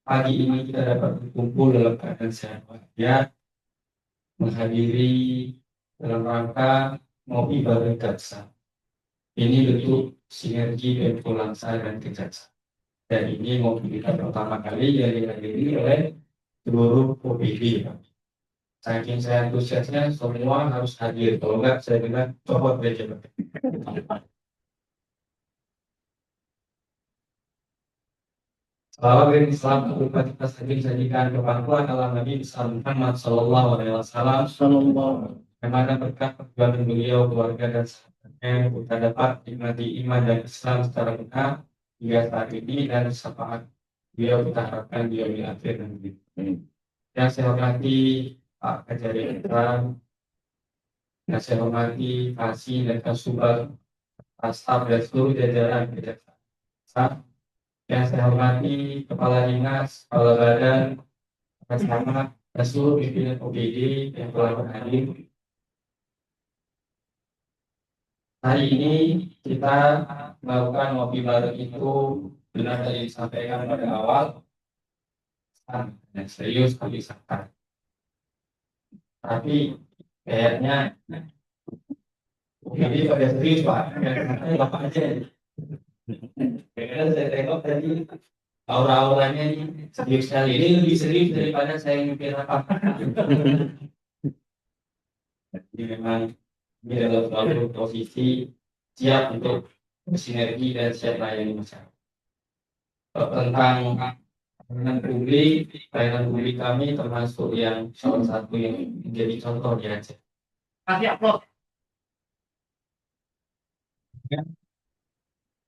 pagi ini kita dapat berkumpul dalam keadaan sehat walafiat menghadiri dalam rangka ngopi bareng jaksa. Ini bentuk sinergi Bemko Langsa dan Kejaksaan. Dan ini ngopi kita pertama kali yang dihadiri oleh seluruh OPD. Saking saya antusiasnya semua harus hadir. Kalau enggak saya bilang copot aja. Salawat dan Islam berupa kita sering sajikan kepada Allah Nabi besar Muhammad Sallallahu Alaihi Wasallam. Yang mana berkat perjuangan beliau, keluarga dan sahabatnya kita dapat nikmati iman dan Islam secara benar hingga saat ini dan syafaat beliau kita harapkan di yaumil akhir nanti. Yang saya hormati Pak Kajari Ikram, yang saya hormati Kasih dan Kasubag, staf dan seluruh jajaran Kejaksaan. Yang saya hormati Kepala Dinas, Kepala Badan, Camat, dan seluruh pimpinan OPD yang telah berhadir. Hari ini kita melakukan ngopi bareng itu benar tadi disampaikan pada awal dan serius tapi santai. Tapi kayaknya ini pada serius Pak, Bapak aja. Kayaknya saya tengok tadi Aura-auranya ini serius sekali. Ini lebih serius daripada saya nyupir apa. Jadi memang ini adalah suatu posisi siap untuk bersinergi dan siap melayani masyarakat. Tentang pelayanan publik kami termasuk yang salah satu yang menjadi contoh di Aceh. Kasih upload.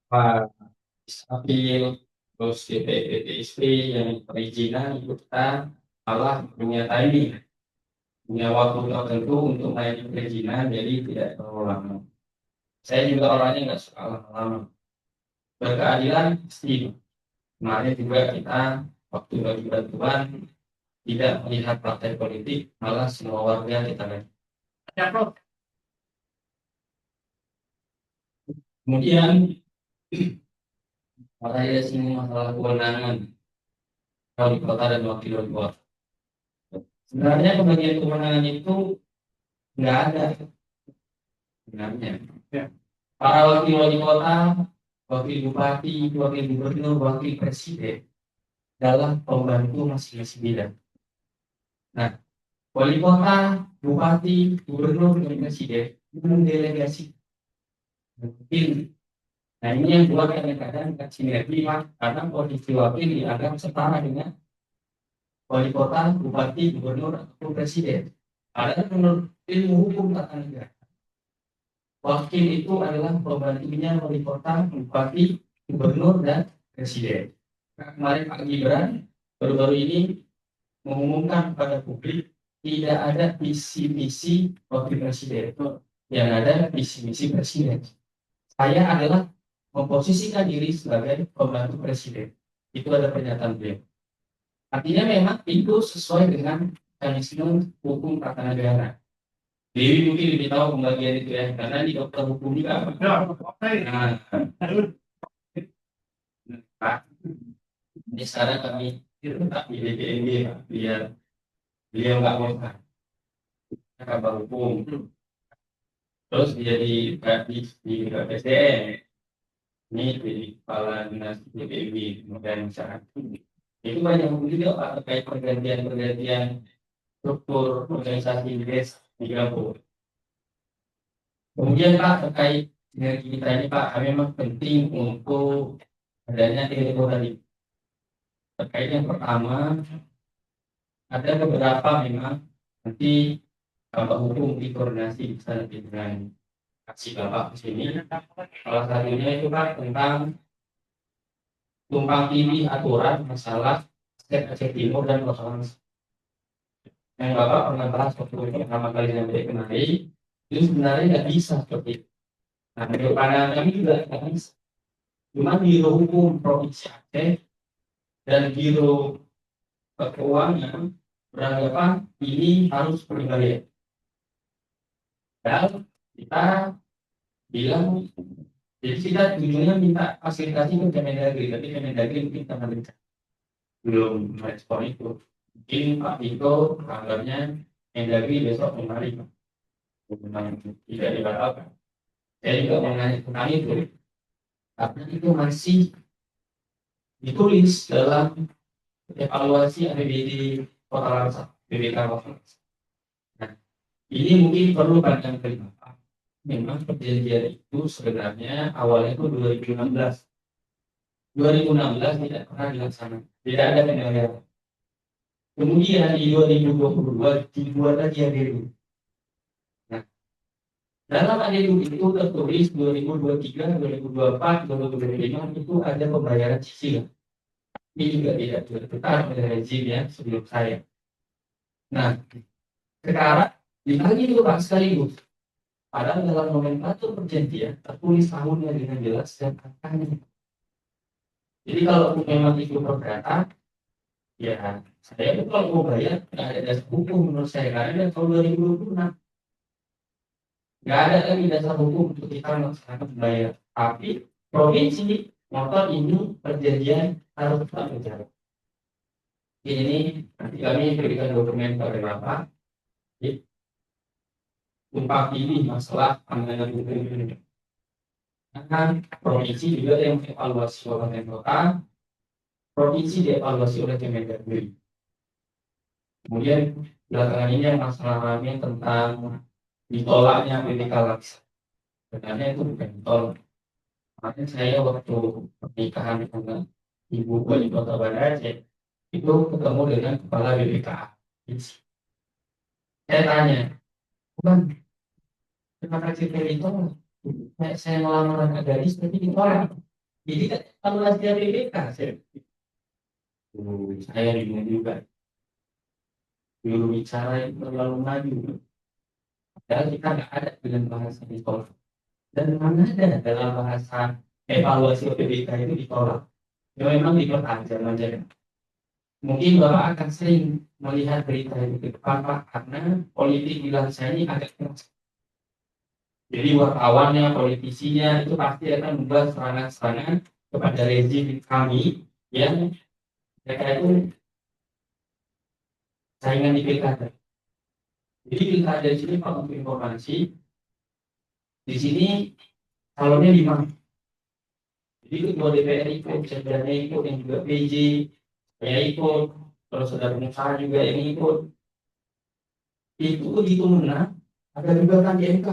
Pak Isapil, terus DPPSP yang perizinan itu kita malah punya timing, punya waktu tertentu untuk melayani perizinan, jadi tidak terlalu lama. Saya juga orangnya nggak suka lama-lama. Berkeadilan pasti. Kemarin juga kita waktu bagi bantuan tidak melihat partai politik, malah semua warga kita bagi. Kasih upload. Kemudian ada sini masalah kewenangan wali kota dan wakil wali kota. Sebenarnya pembagian kewenangan itu nggak ada sebenarnya. Ya. Para wakil wali kota, wakil bupati, wakil gubernur, wakil presiden dalam pembantu masing-masing bidang. Nah, wali kota, bupati, gubernur, dan presiden mendelegasi mungkin. Nah, ini yang buat kadang-kadang sinergi, karena posisi wakil dianggap setara dengan wali kota, bupati, gubernur, atau presiden. Padahal menurut ilmu hukum tata negara, wakil itu adalah pembantunya wali kota, bupati, gubernur, dan presiden. Nah, kemarin Pak Gibran baru-baru ini mengumumkan kepada publik tidak ada visi misi wakil presiden, yang ada visi misi presiden. Saya adalah memposisikan diri sebagai pembantu presiden. Itu ada pernyataan beliau. Artinya memang itu sesuai dengan mekanisme hukum tata negara. Dewi mungkin lebih tahu pembagian itu ya, karena di dokter hukum juga. Nah, Pak, ini sekarang kami tetap di DPMB, biar beliau nggak bosan. Kabar hukum, terus dia di PSDM, ini jadi kepala dinas DPMB kemudian masyarakat. Itu banyak juga Pak terkait pergantian struktur organisasi di desa di kampung. Kemudian Pak terkait sinergi kita ini Pak, memang penting untuk adanya tadi. Terkait yang pertama, ada beberapa memang nanti Bapak hukum dikoordinasi bisa dengan aksi Bapak di sini. Salah satunya itu Pak tentang tumpang tindih aturan masalah Aceh Timur dan persoalan yang Bapak pernah bahas waktu pertama kali sampai kemari, itu sebenarnya nggak bisa seperti itu. Nah, menurut pandangan kami juga nggak bisa. Cuma Biro Hukum Provinsi Aceh dan Biro Keuangan beranggapan ini harus berbalik. Dan kita bilang, jadi kita tujuannya minta fasilitasi ke Kemendagri, tapi Kemendagri mungkin karena belum merespon itu. Mungkin Pak Tito kabarnya Kemendagri besok kembali, memang tidak dibatalkan. Saya juga mengenai tentang itu, karena itu masih ditulis dalam evaluasi APBD Kota Langsa, BPK Kota Langsa. Nah, ini mungkin perlu panjang kelima. Memang perjanjian itu sebenarnya awalnya itu 2016. 2016 tidak pernah dilaksanakan, tidak ada pembayaran. Kemudian di 2022 dibuat lagi ADU. Nah, dalam ADU itu tertulis 2023, 2024, 2025 itu ada pembayaran cicilan. Ini juga tidak dilakukan oleh rezim yang sebelum saya. Nah, sekarang dibagi dulu Pak sekaligus. Padahal dalam nomenklatur perjanjian tertulis tahunnya dengan jelas dan angkanya. Jadi kalau memang itu perdata, ya saya itu kalau mau bayar nggak ada dasar hukum menurut saya, karena tahun 2026 nggak ada lagi dasar hukum untuk kita melaksanakan bayar. Tapi provinsi motor ini perjanjian harus tetap berjalan. Ini nanti kami berikan dokumen kepada Bapak. Tumpang tindih masalah penanganan hukum ini. Karena provinsi juga yang evaluasi kabupaten kota provinsi dievaluasi oleh Kemendagri. Kemudian belakangan ini yang masalah rame tentang ditolaknya PPK Laksa. Sebenarnya itu bukan ditolak. Makanya saya waktu pernikahan dengan Ibu Wali Kota Banda Aceh itu ketemu dengan kepala BPKA. Saya tanya, Bang, kenapa CPR ditolak? Saya melamar anak gadis tapi ditolak. Jadi kan evaluasi dari BPK. Saya bingung juga. Dulu bicara yang terlalu maju. Padahal kita nggak ada dengan bahasa ditolak. Dan mana ada dalam bahasa evaluasi PPK itu ditolak. Ya memang dipertajam aja. Mungkin Bapak akan sering melihat berita itu ke depan Pak, karena politik di Langsa ini agak keras. Jadi wartawannya, politisinya itu pasti akan membuat serangan-serangan kepada rezim kami yang mereka itu saingan di pilkada. Jadi pilkada di sini Pak untuk informasi, di sini calonnya 5. Jadi ketua DPR ikut, sebenarnya ikut, yang juga PJ, saya ikut, terus ada pengusaha juga yang ikut. Itu begitu menang, ada gugatan di MK.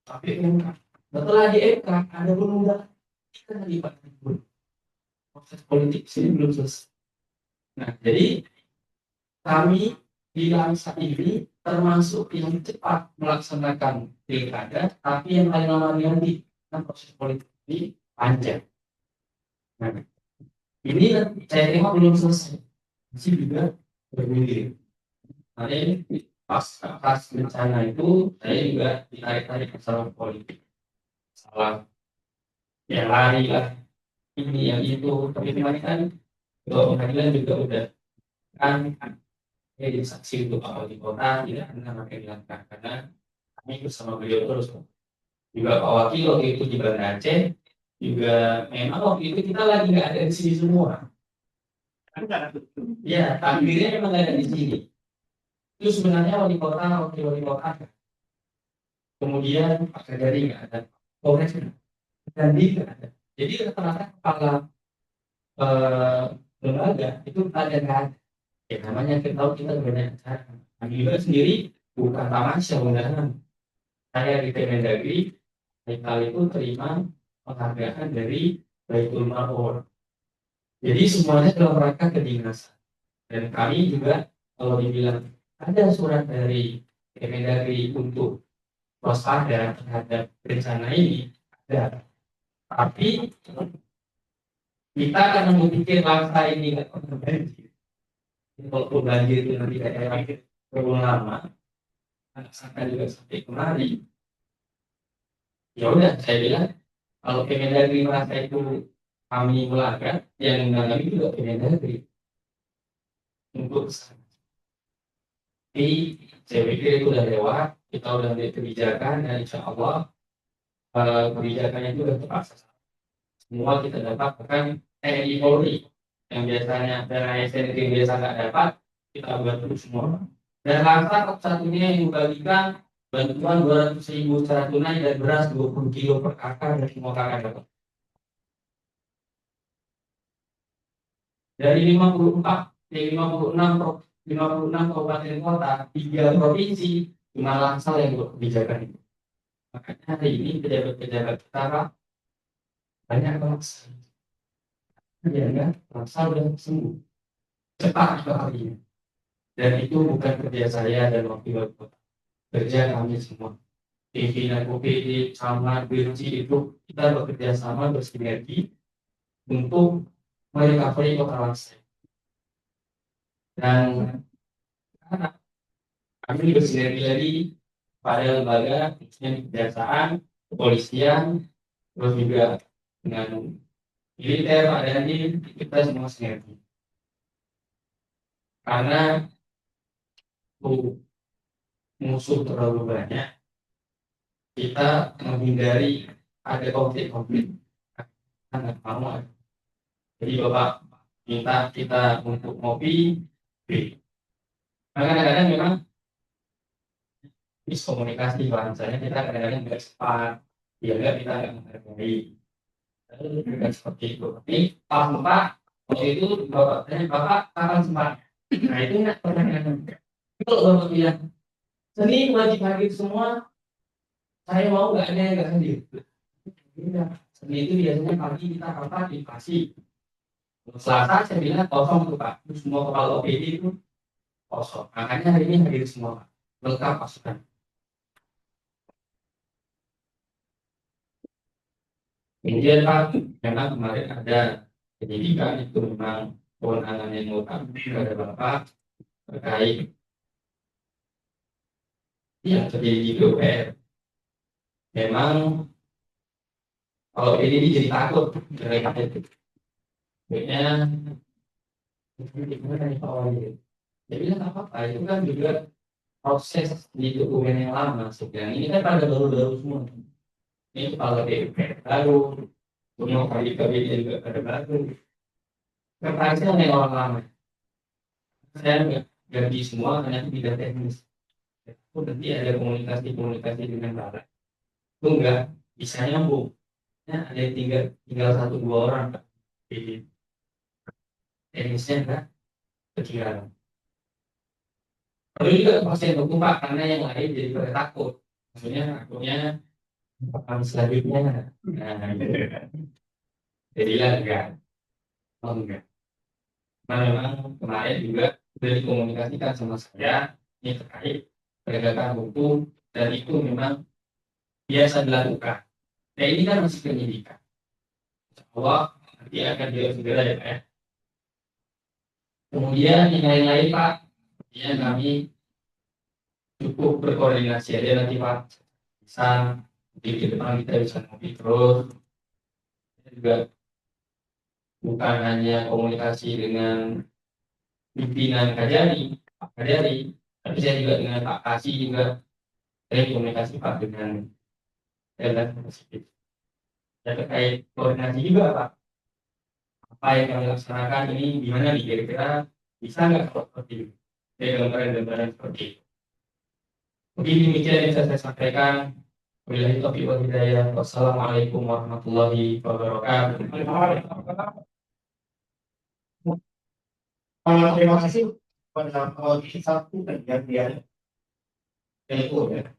Tapi MK. Setelah di MK, ada penundaan. Kita lagi Pak. Proses politik sini belum selesai. Nah, jadi kami di Langsa ini termasuk yang cepat melaksanakan pilkada, tapi yang paling lama nanti proses politik ini panjang. Nah, ini saya tengok belum selesai, masih juga bergulir. Nah, ini pas bencana itu saya juga ditarik-tarik masalah politik, salah ya lari lah ini yang itu. Tapi kemarin kan ketua pengadilan juga udah kan jadi saksi untuk Pak Wali Kota tidak pernah pakai dilanggar karena kami bersama beliau terus. Juga Pak Wakil waktu itu di Banda Aceh juga memang waktu itu kita lagi nggak ada di sini semua. Ya, takdirnya memang nggak ada di sini. Itu sebenarnya wali kota, wakil wali kota ada. Kemudian Pak Kadari nggak ada, Polres dan nggak ada. Jadi rata-rata kepala lembaga itu ada nggak ada. Ya namanya kita tahu kita banyak acara. Kami juga sendiri bukan tamasya undangan. Saya di Kemendagri kali itu terima penghargaan dari Baitul Mal. Jadi semuanya dalam rangka kedinasan. Dan kami juga kalau dibilang ada surat dari Kemendagri untuk waspada terhadap rencana ini ada. Tapi kita akan memikir Langsa ini nggak pernah banjir. Kalau banjir itu nanti daerah terlalu lama, akan juga sampai kemari. Ya udah, saya bilang kalau Kemendagri merasa itu kami melanggar, yang mengalami juga Kemendagri untuk tapi saya pikir itu udah lewat, kita udah ambil kebijakan dan insya Allah kebijakannya itu udah tepat sasaran. Semua kita dapat, bahkan TNI Polri yang biasanya dan ASN yang biasa nggak dapat, kita bantu semua. Dan Langsa satunya yang membagikan bantuan 200.000 secara tunai dan beras 20 kilo per kakak dan semua kakak dapat. Dari 56 kabupaten kota, 3 provinsi, cuma Langsa yang buat kebijakan itu. Makanya hari ini pejabat-pejabat kita banyak banget. Ya kan, Langsa udah sembuh cepat sekali. Dan itu bukan kerja saya dan wakil kota, kerja kami semua. Pimpinan OPD, Camat, Birji itu kita bekerja sama bersinergi untuk merecovery kota Langsa. Dan kami bersinergi lagi pada lembaga yang kejaksaan, kepolisian, terus juga dengan militer, Pak Dandi, kita semua sinergi. Karena musuh terlalu banyak, kita menghindari ada konflik-konflik. Sangat mau. Jadi Bapak minta kita untuk ngopi, kadang-kadang memang miskomunikasi bahasanya kita kadang-kadang tidak cepat, ya enggak kita nggak menghargai. Bukan seperti itu. Tapi Pak Waktu itu bapak tanya, bapak kapan sempat? Nah itu nggak pertanyaan. Kalau bapak bilang seni wajib hadir semua, saya mau nggak ada yang nggak hadir. Iya. Seni itu biasanya pagi kita rapat di pagi. Selasa saya bilang kosong tuh Pak. Terus semua kepala OPD itu kosong. Makanya hari ini hadir semua Pak. Lengkap pasukan. Kemudian Pak, memang kemarin ada penyidikan itu memang kewenangan yang mutlak kepada Bapak terkait yang terjadi di DPR. Memang kalau ini jadi takut mereka itu. Kayaknya gimana nih Pak Wali? Jadi kan apa-apa itu kan juga proses di dokumen yang lama sebenarnya. Ini kan pada baru-baru semua. Ini kepala DPR baru, semua kali kabinet juga ada baru. Kertasnya hanya orang lama. Saya nggak ganti semua hanya itu bidang teknis. Oh, nanti ada komunikasi dengan barat. Itu enggak bisa nyambung. Ya, ada yang tinggal satu dua orang Pak. Di teknisnya enggak ketinggalan. Perlu juga pasien hukum Pak karena yang lain jadi pada takut. Maksudnya takutnya akan selanjutnya. Nah, jadilah enggak. Oh, enggak. Nah, memang kemarin juga sudah dikomunikasikan sama saya ini terkait penegakan hukum dan itu memang biasa dilakukan. Nah ini kan masih penyidikan. Insya Allah nanti akan segera ya Pak ya. Kemudian yang lain-lain Pak, ya kami cukup berkoordinasi aja nanti Pak. Bisa di depan kita bisa ngopi terus. Kita juga bukan hanya komunikasi dengan pimpinan Kajari, Pak Kajari, tapi saya juga dengan Pak Kasih juga saya komunikasi Pak dengan dan positif. Ya terkait koordinasi juga Pak. Apa yang kami laksanakan ini gimana nih kira-kira bisa nggak kalau seperti itu? Gambaran-gambaran seperti itu. Mungkin demikian yang bisa saya sampaikan. Wabillahi taufiq wal hidayah. Wassalamualaikum warahmatullahi wabarakatuh. Terima kasih pada audisi satu kejadian itu ya.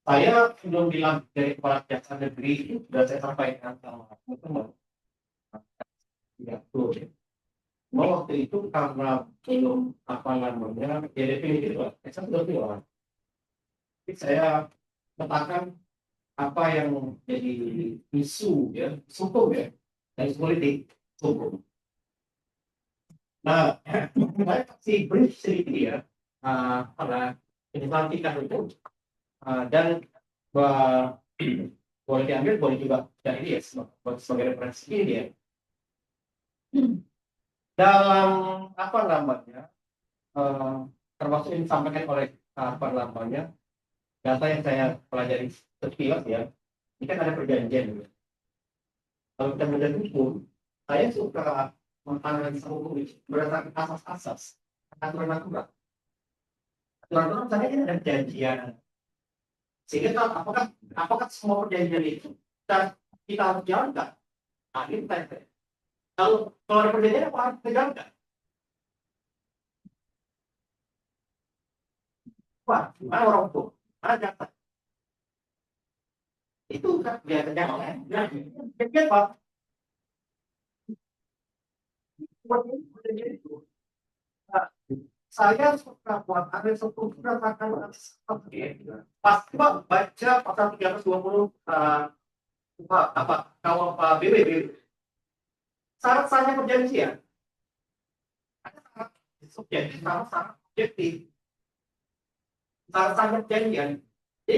Saya belum bilang dari kepala kejaksaan negeri itu sudah saya sampaikan sama teman-teman. Ya, tuh. Bahwa waktu itu karena belum apa namanya ya definitif lah, saya sudah bilang. Jadi saya katakan apa yang jadi isu ya, hukum ya, dan politik hukum. Nah, saya kasih brief sedikit ya pada pelantikan itu dan boleh diambil, boleh juga dari dia sebagai referensi ini ya. Dalam apa namanya, termasuk ini disampaikan oleh apa namanya data yang saya pelajari sekilas ya, ini kan ada perjanjian. Ya. Kalau kita belajar hukum, saya suka menganalisa hukum itu berdasarkan asas-asas aturan-aturan. Aturan-aturan saya ini ada perjanjian. Sehingga apakah semua perjanjian itu kita harus jalankan? Nah, ini pertanyaan. Kalau ada perjanjian apa harus kita jalankan? Wah, gimana orang hukum? Mana jaksa? Itu kan biasa jangan. Jadi apa? Saya suka buat ada satu berdasarkan pasti Pak baca pasal 320 apa kalau Pak BBB syarat sahnya perjanjian ada syarat subjektif sama syarat objektif syarat sahnya perjanjian. Jadi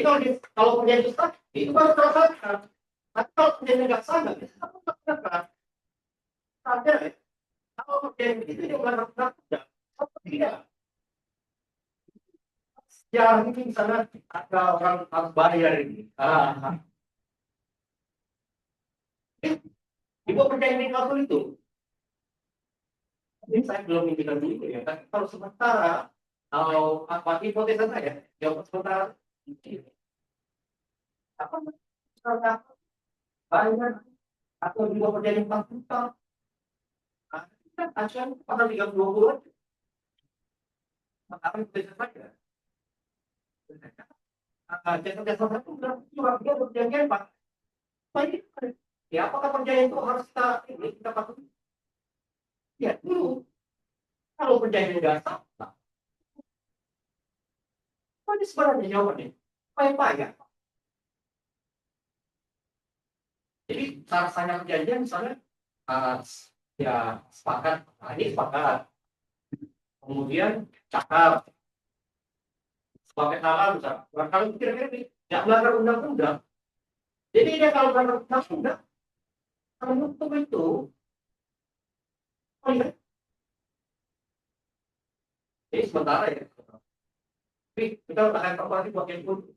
kalau perjanjian itu sah itu baru terlaksana. Tapi kalau perjanjian nggak sah nggak bisa terlaksana. Saja ya. Kalau perjanjian itu juga melanggar undang-undang. Tidak. Ya ini misalnya ada orang harus bayar ini. Ibu perjanjian klausul itu. Ini saya belum minta dulu ya. Tapi kalau sementara kalau apa hipotesa saya jawab sementara apa misalnya bayar atau juga perjanjian klausul Kan acuan pasal 320 apa yang bisa saja. Jasa-jasa itu dia berjanjian Pak. Baik, ya apakah perjanjian itu harus kita patuhi? Ya dulu. Kalau perjanjian nggak sah, ini sebenarnya jawabannya. Payah-payah. Jadi rasanya perjanjian misalnya ya sepakat, ini sepakat. Kemudian cakap sebagai halal misalnya. Kalau kira-kira nggak melanggar undang-undang. Jadi dia kalau melanggar undang-undang, kalau hukum itu, oh ya, jadi sementara ya. Tapi kita akan kembali buat yang pun.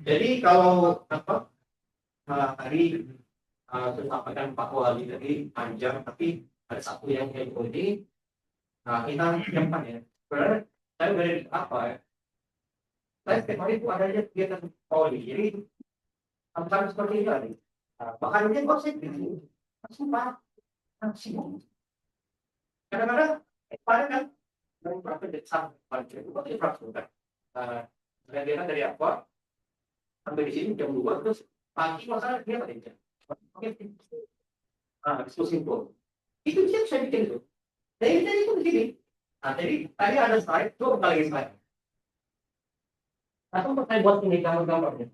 Jadi kalau apa tadi sampaikan Pak Wali tadi panjang, tapi ada satu yang ini. Nah kita siapkan ya. Sebenarnya saya dari apa ya? Saya setiap hari itu ada aja kegiatan Poli. Jadi sama seperti ini tadi. Bahkan mungkin kok saya bilang sumpah sibuk. Kadang-kadang pada kan dari praktek desa panjang itu pasti praktek. Dia dari apa? Sampai di sini jam 2 terus pagi masa dia apa aja. Oke. Diskusi itu. Itu dia saya bikin itu. Dari tadi itu begini. Nah, jadi tadi ada slide, itu lagi slide. Atau untuk saya buat ini gambar-gambarnya.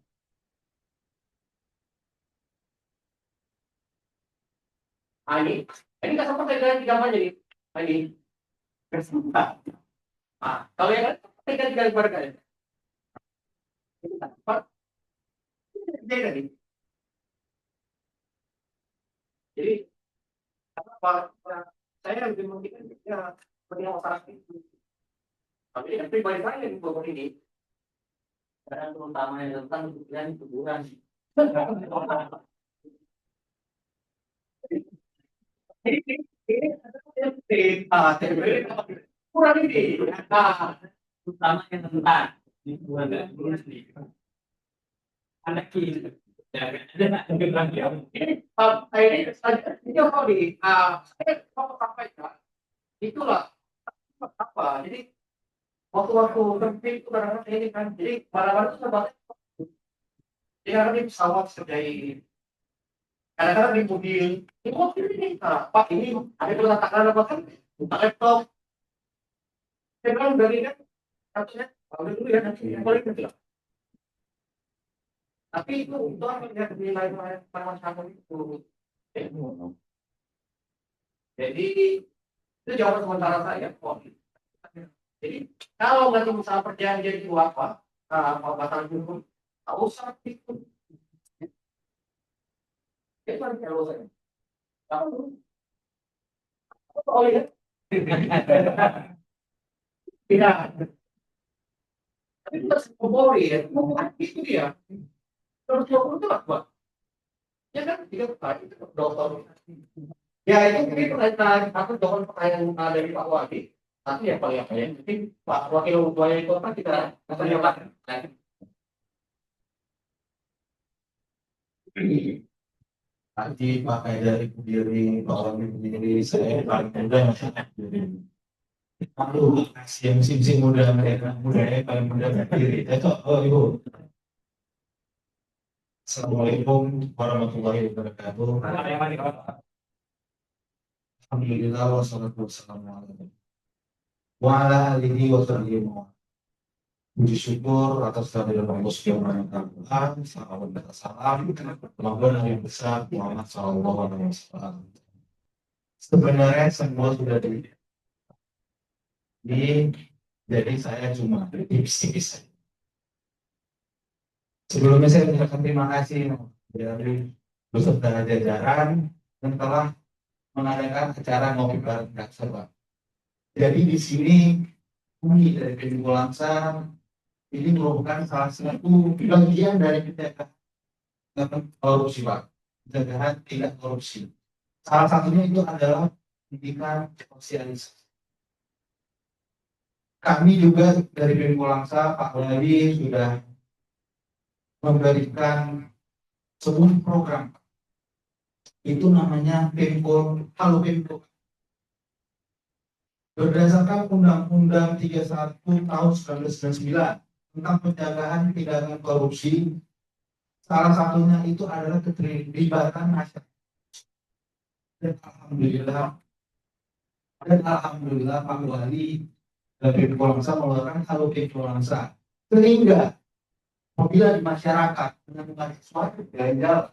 Ini nggak sempat saya ganti gambarnya nih. Ini. Kalau yang kan, saya ganti gambar kalian. Ini nggak sempat. Jadi, jadi apa saya lebih memikirkan ya pentingnya masyarakat itu. Tapi ini kan pribadi saya yang buat ini. Karena terutama yang tentang hiburan. Kurang ini. Terutama yang tentang hiburan sendiri. Anak kiri. Ini apa nih? Saya mau sampaikan itulah apa? Jadi waktu-waktu terpilih itu kadang-kadang ini kan, jadi barang-barang itu sebabnya kadang di pesawat terjadi kadang-kadang di mobil ini, Pak ini ada peletakan apa kan? Laptop. Saya bilang dari kan, katanya, ambil dulu ya nanti, boleh gitu. Tapi itu apa ya nilai-nilai masyarakat itu. Jadi itu jawaban sementara saya. Jadi kalau nggak bisa perjanjian itu apa batal hukum, tak usah itu. Itu kan kalau saya. Oh ya. Tidak. Tapi itu boleh ya. Itu dia. Terus 20 itu apa? Ya kan 3 kali itu dokter. Ya itu pertanyaan aku jawaban pertanyaan dari Pak Wadi. Tapi ya paling apa ya? Mungkin Pak Wakil Wali Kota kita tanya Pak. Nanti pakai dari berdiri, bahwa berdiri saya paling muda. Aduh, kasihan musim muda mereka, muda ya paling muda berdiri. Oh ibu. Assalamualaikum warahmatullahi wabarakatuh. Alhamdulillah wassalatu wassalamu ala wa ala alihi wa sahbihi. Puji syukur atas kehadiran Allah Subhanahu wa taala. Salam dan salam kepada yang besar Muhammad sallallahu alaihi wasallam. Sebenarnya semua sudah jadi saya cuma tipis-tipis. Sebelumnya saya mengucapkan terima kasih dari beserta jajaran yang telah mengadakan acara ngopi bareng Daksa, Pak. Jadi di sini kami dari PMI Langsam ini merupakan salah satu bagian dari pencegahan korupsi, Pak. Pencegahan tidak korupsi. Salah satunya itu adalah pendidikan sosialisasi. Kami juga dari PMI Langsam, Pak Wali sudah memberikan sebuah program itu namanya Pemko, Halo Pemko. Berdasarkan Undang-Undang 31 tahun 1999 tentang pencegahan tindakan korupsi, salah satunya itu adalah keterlibatan masyarakat. Dan alhamdulillah, Pak Wali dan Pemko Langsa mengeluarkan Halo Pemko Langsa. Sehingga apabila di masyarakat menemukan sesuatu ganjal,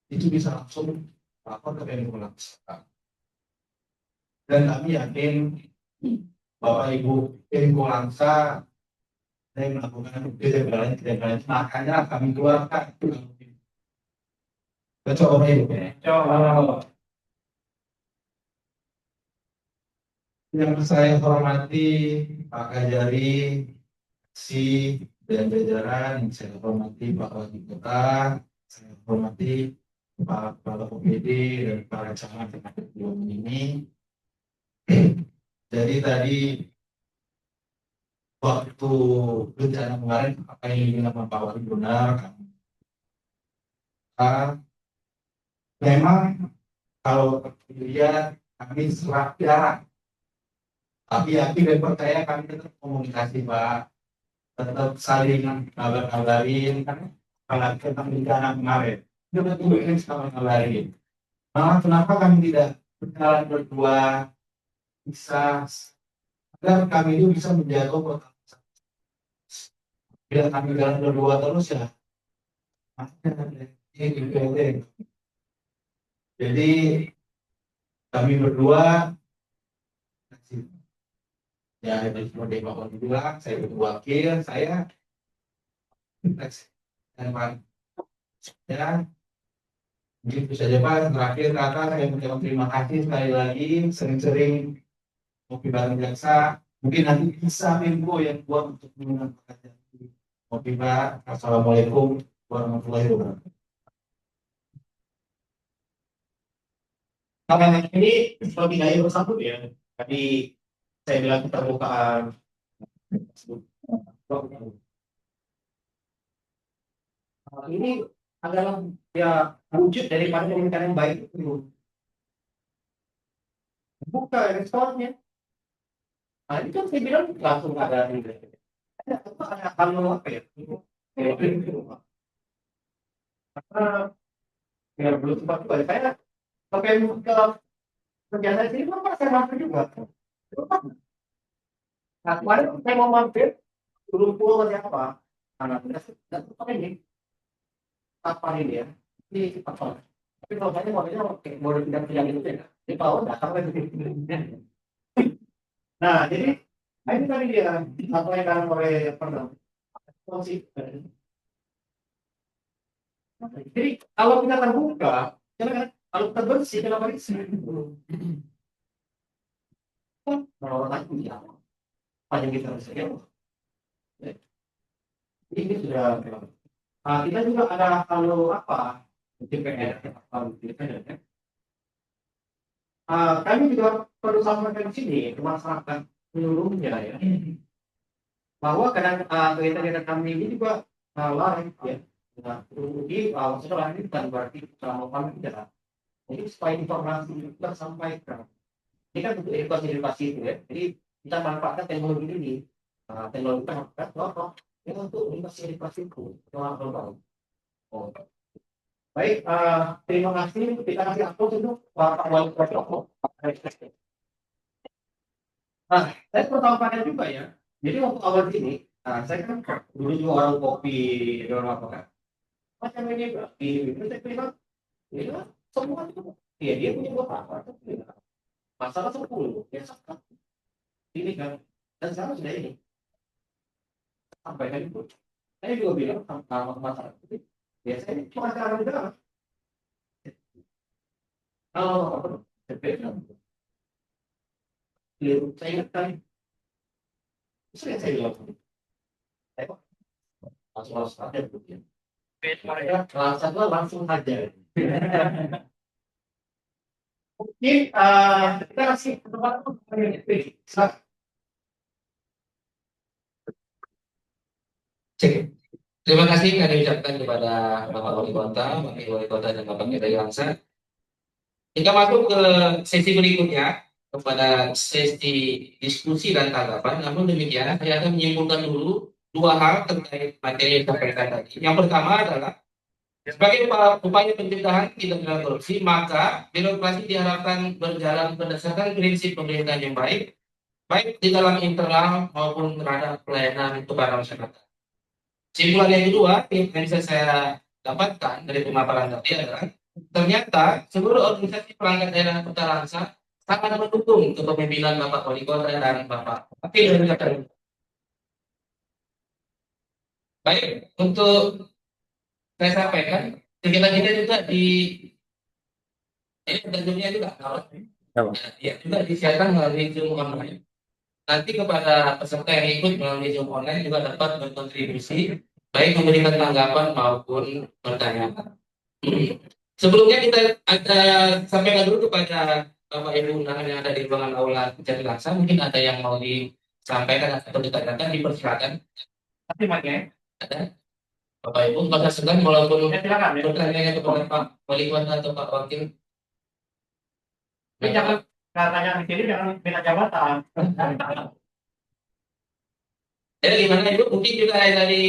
itu bisa langsung lapor ke Pemko Langsa. Dan kami yakin Bapak Ibu Pemko Langsa yang melakukan kejanggalan, makanya kami keluarkan Bapak Ibu. Yang saya hormati Pak Kajari, si dan jajaran, yang saya hormati Pak Wali Kota, saya hormati Pak Kepala OPD dan para camat yang ada di ruangan ini. Jadi tadi waktu bencana kemarin apa yang dibilang Pak Wali benar, memang kalau dilihat kami serah jarang, tapi yakin dan percaya kami tetap komunikasi Pak, tetap saling ngabarin kan, kalau tentang bencana kemarin kita tunggu ini sama ngabarin. Nah, kenapa kami tidak berjalan berdua, bisa agar kami itu bisa menjaga kota. Bila kami jalan berdua terus ya, jadi kami berdua ya itu seperti Bapak bilang, saya butuh wakil, saya dan Pak ya, gitu saja Pak. Terakhir kata saya mengucapkan terima kasih sekali lagi, sering-sering kopi bareng jaksa, mungkin nanti bisa info yang buat untuk menggunakan pekerjaan kopi Pak. Assalamualaikum warahmatullahi wabarakatuh. Karena ini seperti gaya bersambut ya. Tadi saya bilang keterbukaan. Ini adalah ya wujud daripada pemerintahan yang baik itu. Buka responnya. Nah, itu kan saya bilang langsung ada kalau apa ya? Karena ya belum sempat juga. Saya pakai ke kerjaan saya sini kan saya mampir juga. Nah, kemarin saya mau mampir, turun pulau ke siapa? Anak dan pakai ini, apa ini ya? Ini apa? Tapi kalau saya mau tidak kerjaan itu ya. Di bawah datang lagi. Nah, jadi ini tadi dia apa yang dalam oleh pernah. Jadi kalau kita terbuka, jangan kalau kita bersih, kenapa bersih? Kalau orang lain ya, apa yang kita bersih? Ini sudah. Kita juga ada kalau apa DPR apa DPR ya. Kami juga perlu sampaikan di sini ke masyarakat seluruhnya ya, bahwa kadang kegiatan kami ini juga live ya. Nah, jadi setelah ini bukan berarti selama kami tidak. Jadi supaya informasi itu tersampaikan. Ini kan untuk edukasi itu ya. Jadi kita manfaatkan teknologi ini. Teknologi kita manfaatkan ya untuk edukasi itu. Orang-orang. Oh. Baik, terima kasih. Kita kasih aplaus untuk Pak Wali Kota. Nah, saya pertama kali juga ya. Jadi waktu awal ini, saya kan dulu juga orang kopi, orang apa kan. Macam ini berarti, itu saya bilang, ya semua itu, ya dia punya beberapa. Masalah 10, ya sangat. Ini kan, dan sekarang sudah ini. Sampai kan itu. Saya juga bilang, sama masalah itu. Ya saya cuma sekarang juga. Kalau saya ingat kali, saya bilang, langsung aja begini. Mereka langsung aja. Mungkin kita kasih kesempatan Cek. Terima kasih kami ucapkan kepada Bapak Wali Kota, Wakil Wali Kota dan Bapak Kiai Langsa Kita masuk ke sesi berikutnya kepada sesi diskusi dan tanggapan. Namun demikian, saya akan menyimpulkan dulu dua hal terkait materi yang disampaikan tadi. Yang pertama adalah sebagai upaya pencegahan tindak pidana korupsi, maka birokrasi diharapkan berjalan berdasarkan prinsip pemerintahan yang baik, baik di dalam internal maupun terhadap pelayanan kepada masyarakat. Kesimpulan yang kedua yang bisa saya dapatkan dari pemaparan tadi adalah ternyata seluruh organisasi perangkat daerah Kota Langsa sangat mendukung kepemimpinan Bapak Wali Kota dan Bapak Wakil dari Jakarta. Baik, untuk saya sampaikan, kegiatan kita juga di ini tentunya juga ya, juga disiarkan melalui Zoom online. Nanti kepada peserta yang ikut melalui Zoom online juga dapat berkontribusi, baik memberikan tanggapan maupun pertanyaan. Sebelumnya kita ada sampaikan dulu kepada Bapak Ibu undangan yang ada di ruangan aula Jati Laksa, mungkin ada yang mau disampaikan atau ditanyakan, dipersilakan. Tapi makanya, Ada Bapak Ibu, maka segan walaupun ya silakan ya. bertanya kepada Pak Wali Kota atau Pak Wakil. Tapi jangan katanya di sini jangan minta jabatan. Ya gimana Ibu? Mungkin juga ada dari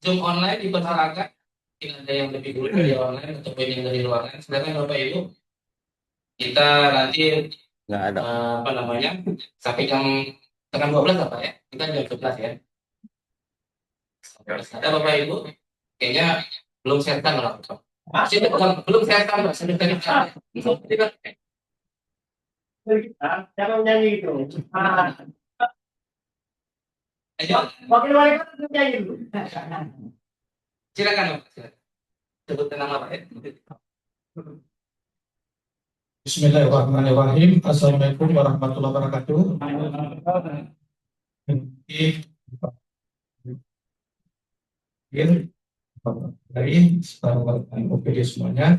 Zoom online dipersilakan. Mungkin ada yang lebih dulu dari online ataupun yang dari ruangan. Silakan Bapak Ibu. Kita nanti Nggak ada. apa namanya sampai jam setengah 12 apa ya? Kita jam 11 ya. Ada Bapak Ibu? Kayaknya belum setan lah. Sini belum setan Pak. Sudah tadi Jangan nyanyi gitu. ayo Wakil wali kota nyanyi dulu. silakan Pak. Silakan. Sebutkan nama Pak ya. Bismillahirrahmanirrahim. Assalamualaikum warahmatullahi wabarakatuh. Dari OPD semuanya,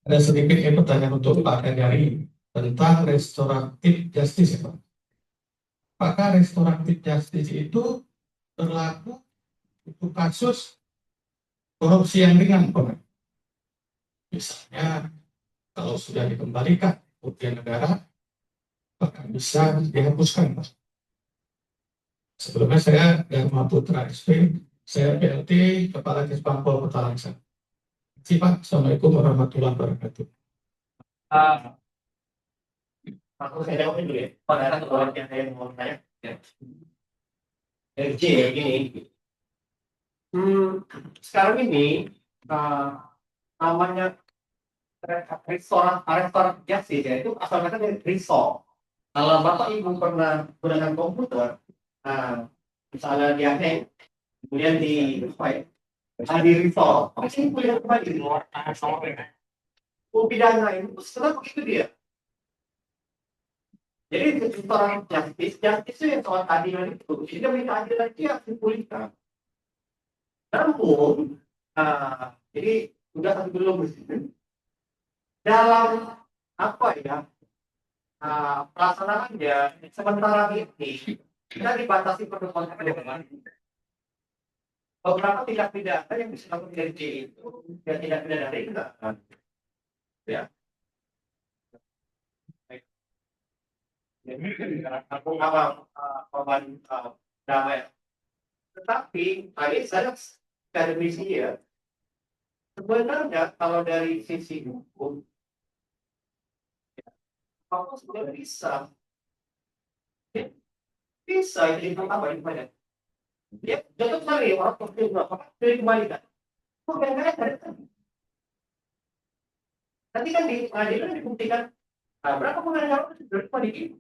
ada sedikit pertanyaan untuk Pak Kanyari tentang restoratif justice, ya Pak. Apakah restoratif justice itu berlaku untuk kasus korupsi yang ringan, Pak? Misalnya, kalau sudah dikembalikan kerugian negara, apakah bisa dihapuskan, Pak? Sebelumnya saya Dharma Putra SP, saya PLT Kepala Kesbangpol Kota Langsa. Terima kasih Pak. Assalamualaikum warahmatullahi wabarakatuh. Aku saya jawabin dulu ya. Pada orang yang saya mau tanya. Ya. RJ ya gini. Sekarang ini namanya restoran justice ya itu asal kata dari resort. Kalau Bapak Ibu pernah menggunakan komputer, misalnya di hack, kemudian di apa ya, di resort, pasti kuliah kembali di luar pidana itu setelah begitu dia. Jadi restoran justice itu yang soal keadilan itu, jika minta keadilan dia harus dipulihkan. Namun, jadi sudah satu belum dalam apa ya pelaksanaannya sementara ini kita dibatasi pertemuan dengan beberapa tindak pidana yang disebut dari itu yang tidak pidana ringan, ya. Jadi aku awal korban damai, tetapi tadi saya dari misi ya sebenarnya kalau dari sisi hukum apa sebenarnya bisa jadi apa ini banyak dia jatuh sekali orang seperti berapa dari kembalikan bukan kan nanti kan di pengadilan dibuktikan berapa pengadilan dari kembalikan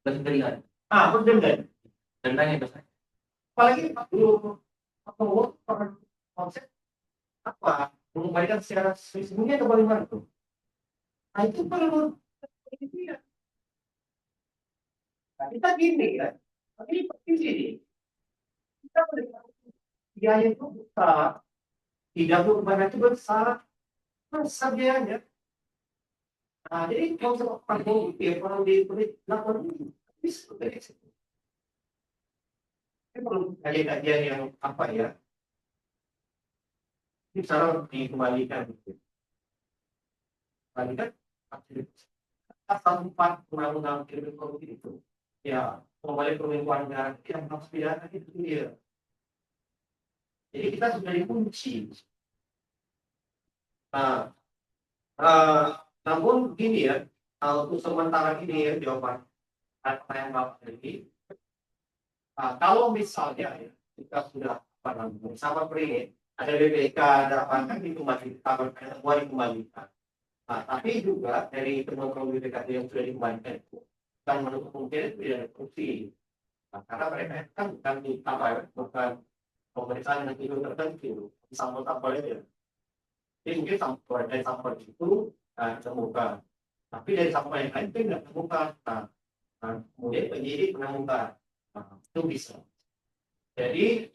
Berdendam. berdendam Dendanya besar. apalagi belum atau konsep apa mengembalikan secara sesungguhnya ke bagaimana tuh nah itu perlu ya. Nah, kita gini kan tapi di sini kita biaya itu besar tidak beban itu besar biayanya nah jadi kalau seperti itu perlu dilakukan bisa seperti itu perlu kajian yang apa ya bisa dikembalikan tadi kan pasal 4 undang-undang kriminal korupsi itu ya kembali perlindungan negara yang harus pidana itu dia. Jadi kita sudah dikunci. Nah, namun gini ya, untuk sementara ini ya jawaban pertanyaan Bapak tadi, kalau misalnya ya kita sudah apa namanya sama ini ada BPK, ada apa kan dikembalikan, semua dikembalikan. Nah, tapi juga dari teman-teman BPK yang sudah dikembalikan itu kan menutup kemungkinan tidak ada korupsi. Nah, karena mereka kan bukan di apa ya, bukan pemeriksaan yang itu tertentu, sampel-sampel itu. Jadi mungkin sampel dari sampel itu temukan, tapi dari sampel yang lain itu tidak temukan. Nah, kemudian penyidik menemukan, itu bisa. Jadi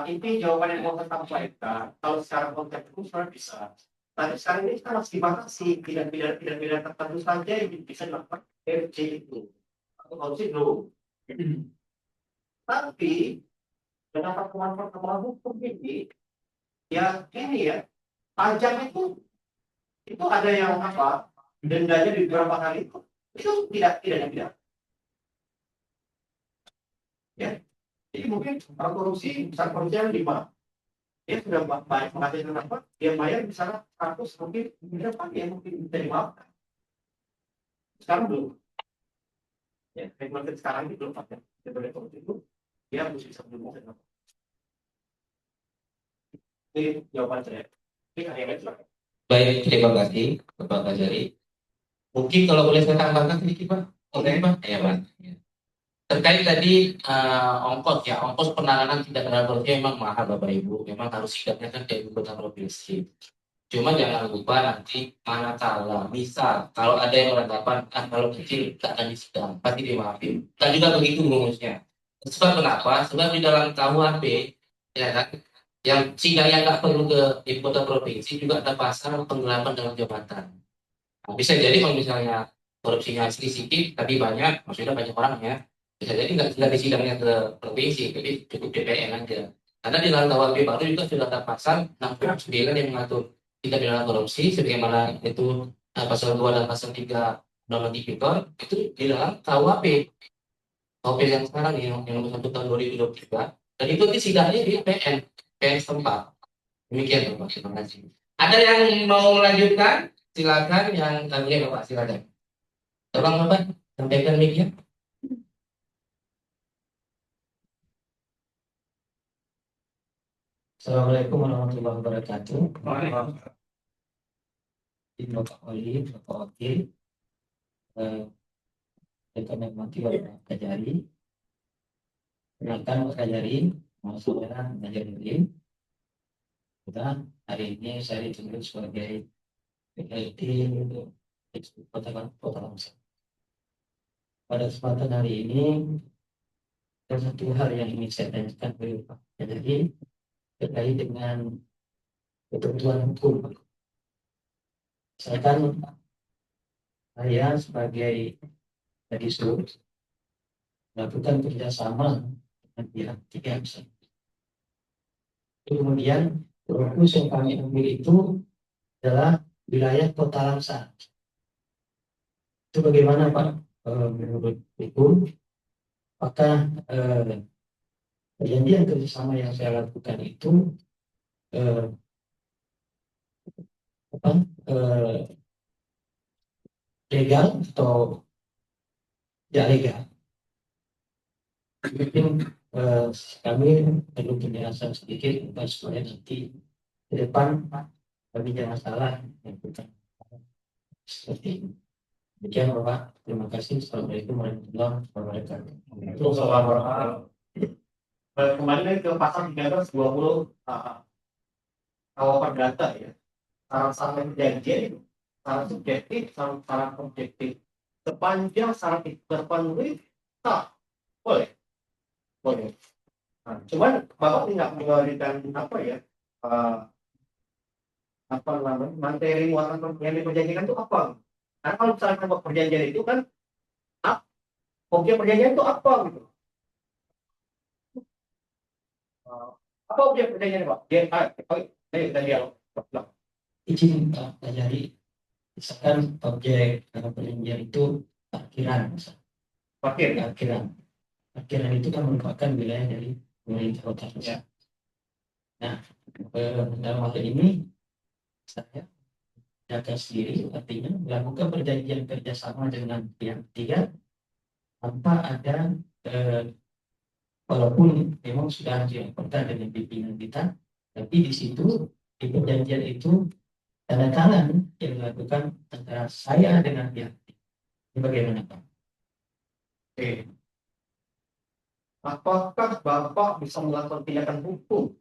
inti jawaban yang mau saya sampaikan, kalau secara konteks itu sebenarnya bisa. Tapi sekarang ini kita harus dibatasi tidak tertentu saja yang bisa dilakukan RJ itu atau korupsi belum. Tapi dengan pertemuan hukum ini, ya ini ya pajak itu ada yang apa dendanya di beberapa kali itu tidak ya. Jadi mungkin kalau korupsi besar korupsinya 5, dia sudah banyak menghasilkan apa, dia bayar misalnya 100, mungkin di depan dia mungkin bisa dimaafkan. Sekarang belum. Ya, mungkin sekarang ini belum ada. Sebenarnya korupsi itu dia harus bisa dimaafkan. Ini jawaban saya. Ini ada yang lain. Baik, terima kasih Bapak Kajari. Mungkin kalau boleh saya tambahkan sedikit Pak. Oke Pak. Ya Pak. Terkait tadi ongkos penanganan tindak pidana korupsi memang mahal Bapak Ibu, memang harus sikapnya kan dari ibu kota provinsi. Cuma jangan lupa nanti manakala misal kalau ada yang beranggapan kalau kecil tak akan disidang pasti dimaafin. Dan juga begitu rumusnya. Sebab kenapa? Sebab di dalam KUHP ya kan, yang sidang yang nggak perlu ke ibu kota provinsi juga ada pasal penggelapan dalam jabatan. Nah, bisa jadi kalau misalnya korupsinya sedikit tapi banyak, maksudnya banyak orangnya, bisa jadi nggak disidangnya ke provinsi, jadi cukup DPR aja. Karena di dalam KUHP baru juga sudah ada pasal 69 yang mengatur tindak pidana korupsi, sebagaimana itu pasal 2 dan pasal 3 Undang-Undang Tipikor itu di dalam KUHP. KUHP yang sekarang yang nomor 1 tahun 2023 dan itu disidangnya di PN setempat. Demikian Bapak, terima kasih. Ada yang mau melanjutkan? Silakan yang tanya Bapak, silakan. Tolong Bapak sampaikan mic-nya. Assalamualaikum warahmatullahi wabarakatuh. Bapak Oli, Bapak Wakil, kami hormati Bapak Kajari. Perkenalkan Bapak Kajari, nama saya Najamuddin. Kita hari ini saya ditunjuk sebagai PLT Kota Langsung. Pada kesempatan hari ini ada satu hal yang ingin saya tanyakan kepada Pak Kajari terkait dengan ketentuan hukum. Misalkan saya sebagai Kadisub melakukan kerjasama dengan pihak ketiga misalnya. Kemudian fokus yang kami ambil itu adalah wilayah Kota Langsang. Itu bagaimana Pak menurut hukum? Apakah perjanjian kerjasama yang saya lakukan itu legal atau tidak legal? Mungkin kami perlu penjelasan sedikit supaya nanti ke depan kami jangan salah melakukan seperti ini. Demikian Bapak, terima kasih. Assalamualaikum warahmatullahi wabarakatuh. Kembali lagi ke pasal 320 KUH perdata ya. Syarat-syarat perjanjian itu syarat subjektif, syarat objektif. Sepanjang syarat itu terpenuhi, tak boleh. Nah, cuman Bapak tidak memberikan apa ya? Apa namanya? Materi muatan yang diperjanjikan itu apa? Karena kalau misalnya perjanjian itu kan objek perjanjian itu apa gitu? Apa objek perjanjian Pak? Kita dialog. Izin Pak Kajari, Misalkan objek dalam perjanjian itu parkiran, misalkan. Parkir. Parkiran itu kan merupakan wilayah dari pemerintah kota. Ya. Nah, dalam hal ini saya jaga sendiri, artinya melakukan perjanjian kerjasama dengan pihak ketiga tanpa ada walaupun memang sudah dilaporkan dengan pimpinan kita, tapi di situ di perjanjian itu tanda tangan yang dilakukan antara saya dengan pihak ketiga. Ini bagaimana Pak? Oke. Apakah Bapak bisa melakukan tindakan hukum?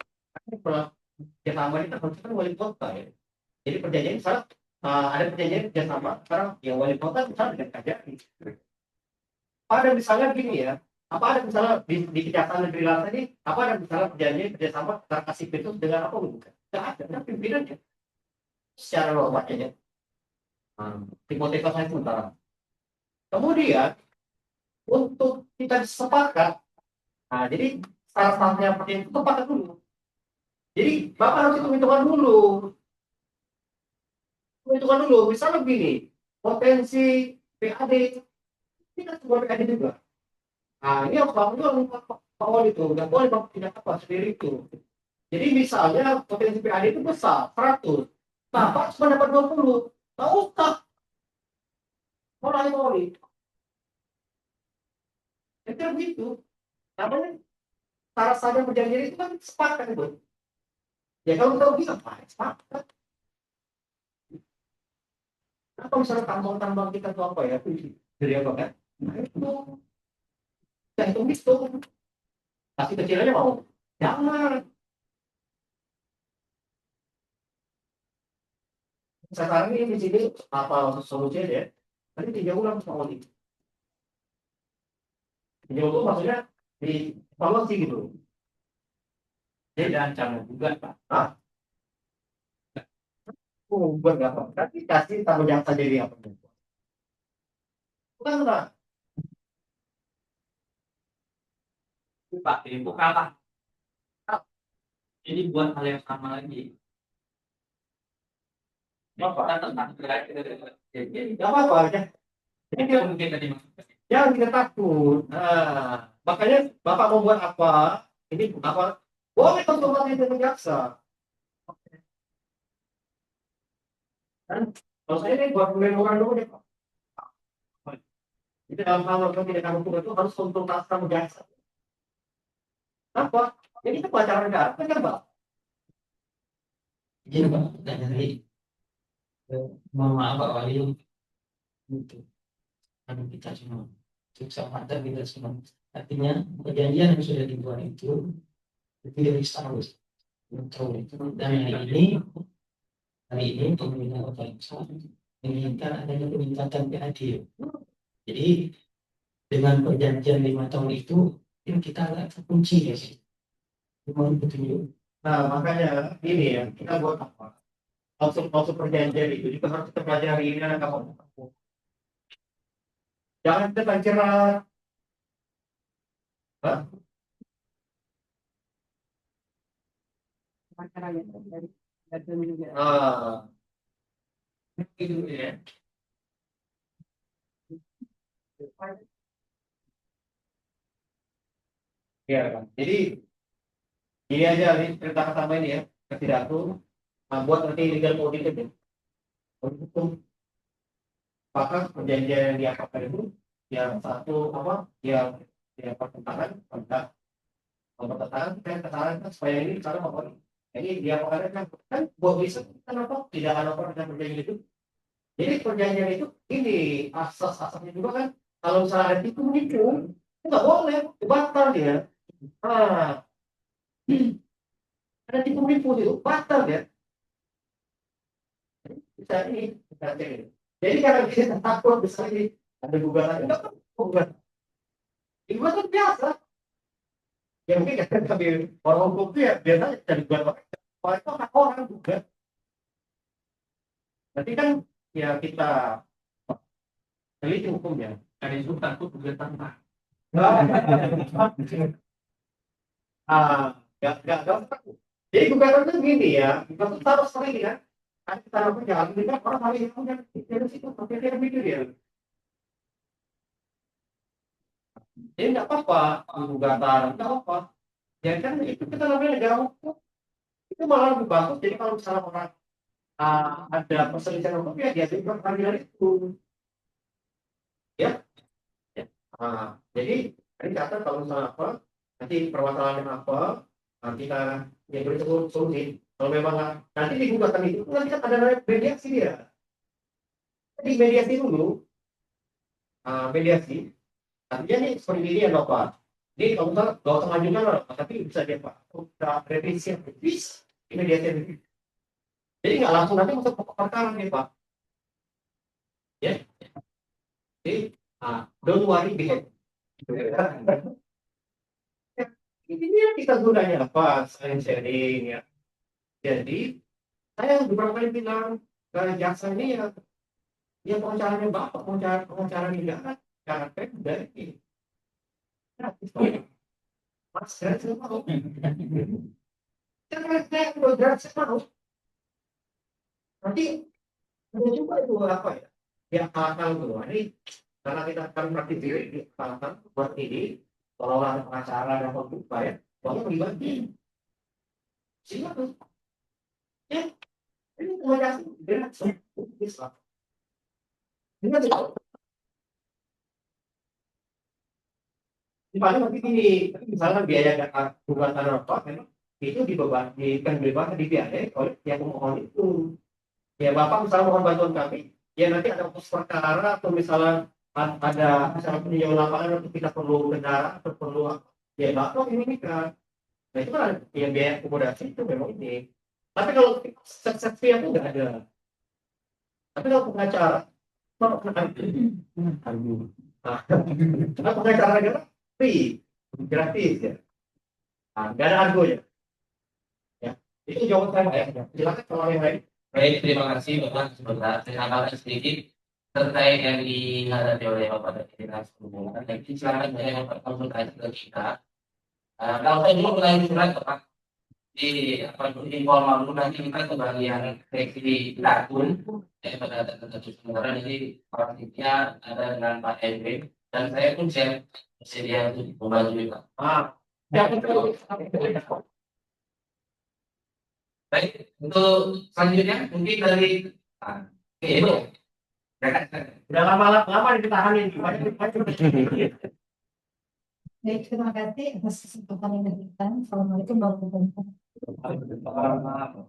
Kerjasama ini kan wali kota ya. Jadi perjanjian misalnya ada perjanjian kerjasama sekarang yang wali kota misalnya dengan KJRI. Ada misalnya gini ya, apa ada misalnya di Kejaksaan Negeri Lampung ini, apa ada misalnya perjanjian kerjasama antara kasih itu dengan apa bukan? Tidak ada pimpinannya. Secara normal aja. Hipotetisasi sementara. Kemudian untuk kita sepakat, jadi syarat-syaratnya seperti itu sepakat dulu. Jadi Bapak harus hitung-hitungan dulu. Hitungan dulu, misalnya begini, potensi PAD kita semua PAD juga. Ini yang Pak itu nggak boleh Bapak tidak apa sendiri itu. Jadi misalnya potensi PAD itu besar 100, Bapak cuma dapat 20, nggak usah. Mulai. Itu begitu. Namanya syarat perjanjian itu kan sepakat itu. Ya kalau kita bisa sepakat. Apa misalnya tambang kita itu apa ya? Dari apa kan? Nah itu. Kita hitung. Kasih kecil aja mau. Jangan. Sekarang ini di sini apa solusinya ya? Nanti 3 bulan sama Oli. 3 bulan maksudnya di evaluasi gitu. Jadi ancaman juga Pak. Berapa? Tapi kasih tanggung jawab saja dia apa? Bukan Pak. Pak, ini bukan Pak. Ini buat hal yang sama lagi. Apa? Tentang Jadi nggak apa-apa aja. Jadi itu mungkin tadi maksudnya. jangan kita takut. Makanya Bapak mau buat apa? Ini apa? Boleh konsultasi dengan jaksa. Dan kalau saya ini buat memorandum deh Pak. Jadi dalam hal tindakan hukum itu harus konsultasi sama jaksa. Apa? Jadi itu pelajaran negara kan Pak? Jadi Pak, dari mohon maaf Pak Wali untuk kita semua, untuk kesempatan kita semua. Artinya perjanjian yang sudah dibuat itu tidak distatus. Dan hari ini pemerintah kota menginginkan adanya peningkatan PAD. Jadi dengan perjanjian 5 tahun itu kita agak terkunci ya sih. Mohon petunjuk. Nah makanya ini ya kita buat apa? Maksud perjanjian itu juga harus kita pelajari ini anak kamu. Jangan kita kira. Itu ya. Ya, jadi ini aja nih cerita pertama ini ya, ketidaku buat nanti legal audit itu. Untuk apakah perjanjian yang diapakan itu yang satu apa yang pertentangan pertentangan kesalahan supaya ini cara apa ini diapakan kan buat bisa kenapa tidak ada apa dengan perjanjian itu. Jadi perjanjian itu ini asasnya juga kan kalau misalnya ada tikung itu nggak boleh batal dia. Ada tipu itu batal ya. Bisa ini. Jadi kalau kita takut besar ini ada gugatan enggak gugatan. Itu kan biasa. Ya mungkin kan kami orang hukum itu ya biasanya jadi gugatan. Kalau itu orang juga. Nanti kan ya kita teliti hukumnya. Ada itu takut gugatan Pak. Enggak takut. Jadi gugatan itu gini ya, gugatan harus sering ya. Kan cara kerja kita orang lain yang punya dari situ pakai dia mikir ya. Jadi nggak apa-apa gugatan, nggak apa. Ya kan itu kita namanya negara hukum. Itu malah lebih bagus. Jadi kalau misalnya orang ada perselisihan hukum ya dia di pengadilan itu. Ya, ya. Jadi ini catat kalau misalnya apa nanti permasalahan apa kita yang beri solusi. Kalau memang nanti di gugatan itu nanti kan ada mediasi dia. Jadi mediasi dulu, mediasi. Artinya nih seperti ini ya Bapak. Jadi kalau misalnya gak usah ngajukan lah, tapi bisa dia Pak. Udah revisi, revisi, ini dia revisi. Jadi nggak langsung nanti masuk pokok perkara nih Pak. Ya, jadi don't worry be happy. Ini yang kita gunanya apa? Science sharing ya. Jadi saya beberapa kali bilang ke jaksa ini ya, ya pengacaranya Bapak, pengacara negara, cara Pemda ini. Gratis, Pak. Mas, saya mau. Karena saya udah gratis mau. Nanti ada juga itu apa ya? Ya akal kedua ini karena kita akan praktik diri di akal buat ini kalau ada pengacara dan pembuka ya, kalau dibagi silakan. Ya, ini komunikasi dengan bisa. Dengan di mana nanti ini misalnya biaya gugatan apa memang itu dibebani dibiayai oleh yang pemohon itu. Ya Bapak misalnya mohon bantuan kami, ya nanti ada pos perkara atau misalnya ada misalnya peninjauan lapangan atau kita perlu kendaraan atau perlu ya Bapak ini kan. Nah itu kan ada yang biaya akomodasi itu memang ini. Tapi kalau seksi itu nggak ada. Tapi kalau pengacara, nah, pengacara negara free, gratis ya. Nggak ada argo ya. Ya, itu jawaban saya ya. Silakan kalau yang lain. Baik, terima kasih Bapak. Sebentar, saya tambahkan sedikit terkait yang dihadapi oleh Bapak dari Dinas Perhubungan. Jadi silakan saya Bapak konsultasi ke kita. Kalau saya dulu melayani surat Bapak di apa informal dulu nanti kita ke bagian seksi akun pada data sementara jadi praktiknya ada dengan Pak Edwin dan saya pun siap bersedia untuk membantu Pak. Baik, untuk selanjutnya mungkin dari Ibu. Udah lama ditahanin. Baik, terima kasih atas kesempatan yang diberikan. Assalamualaikum warahmatullahi wabarakatuh.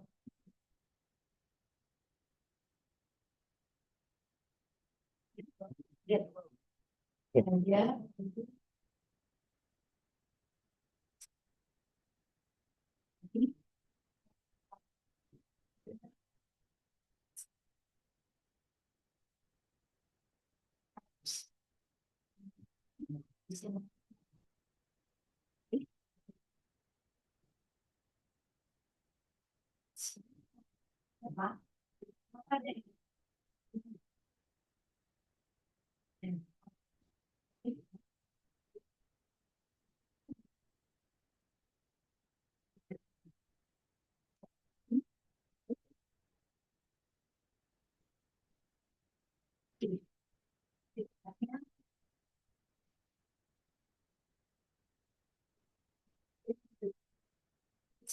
Ya,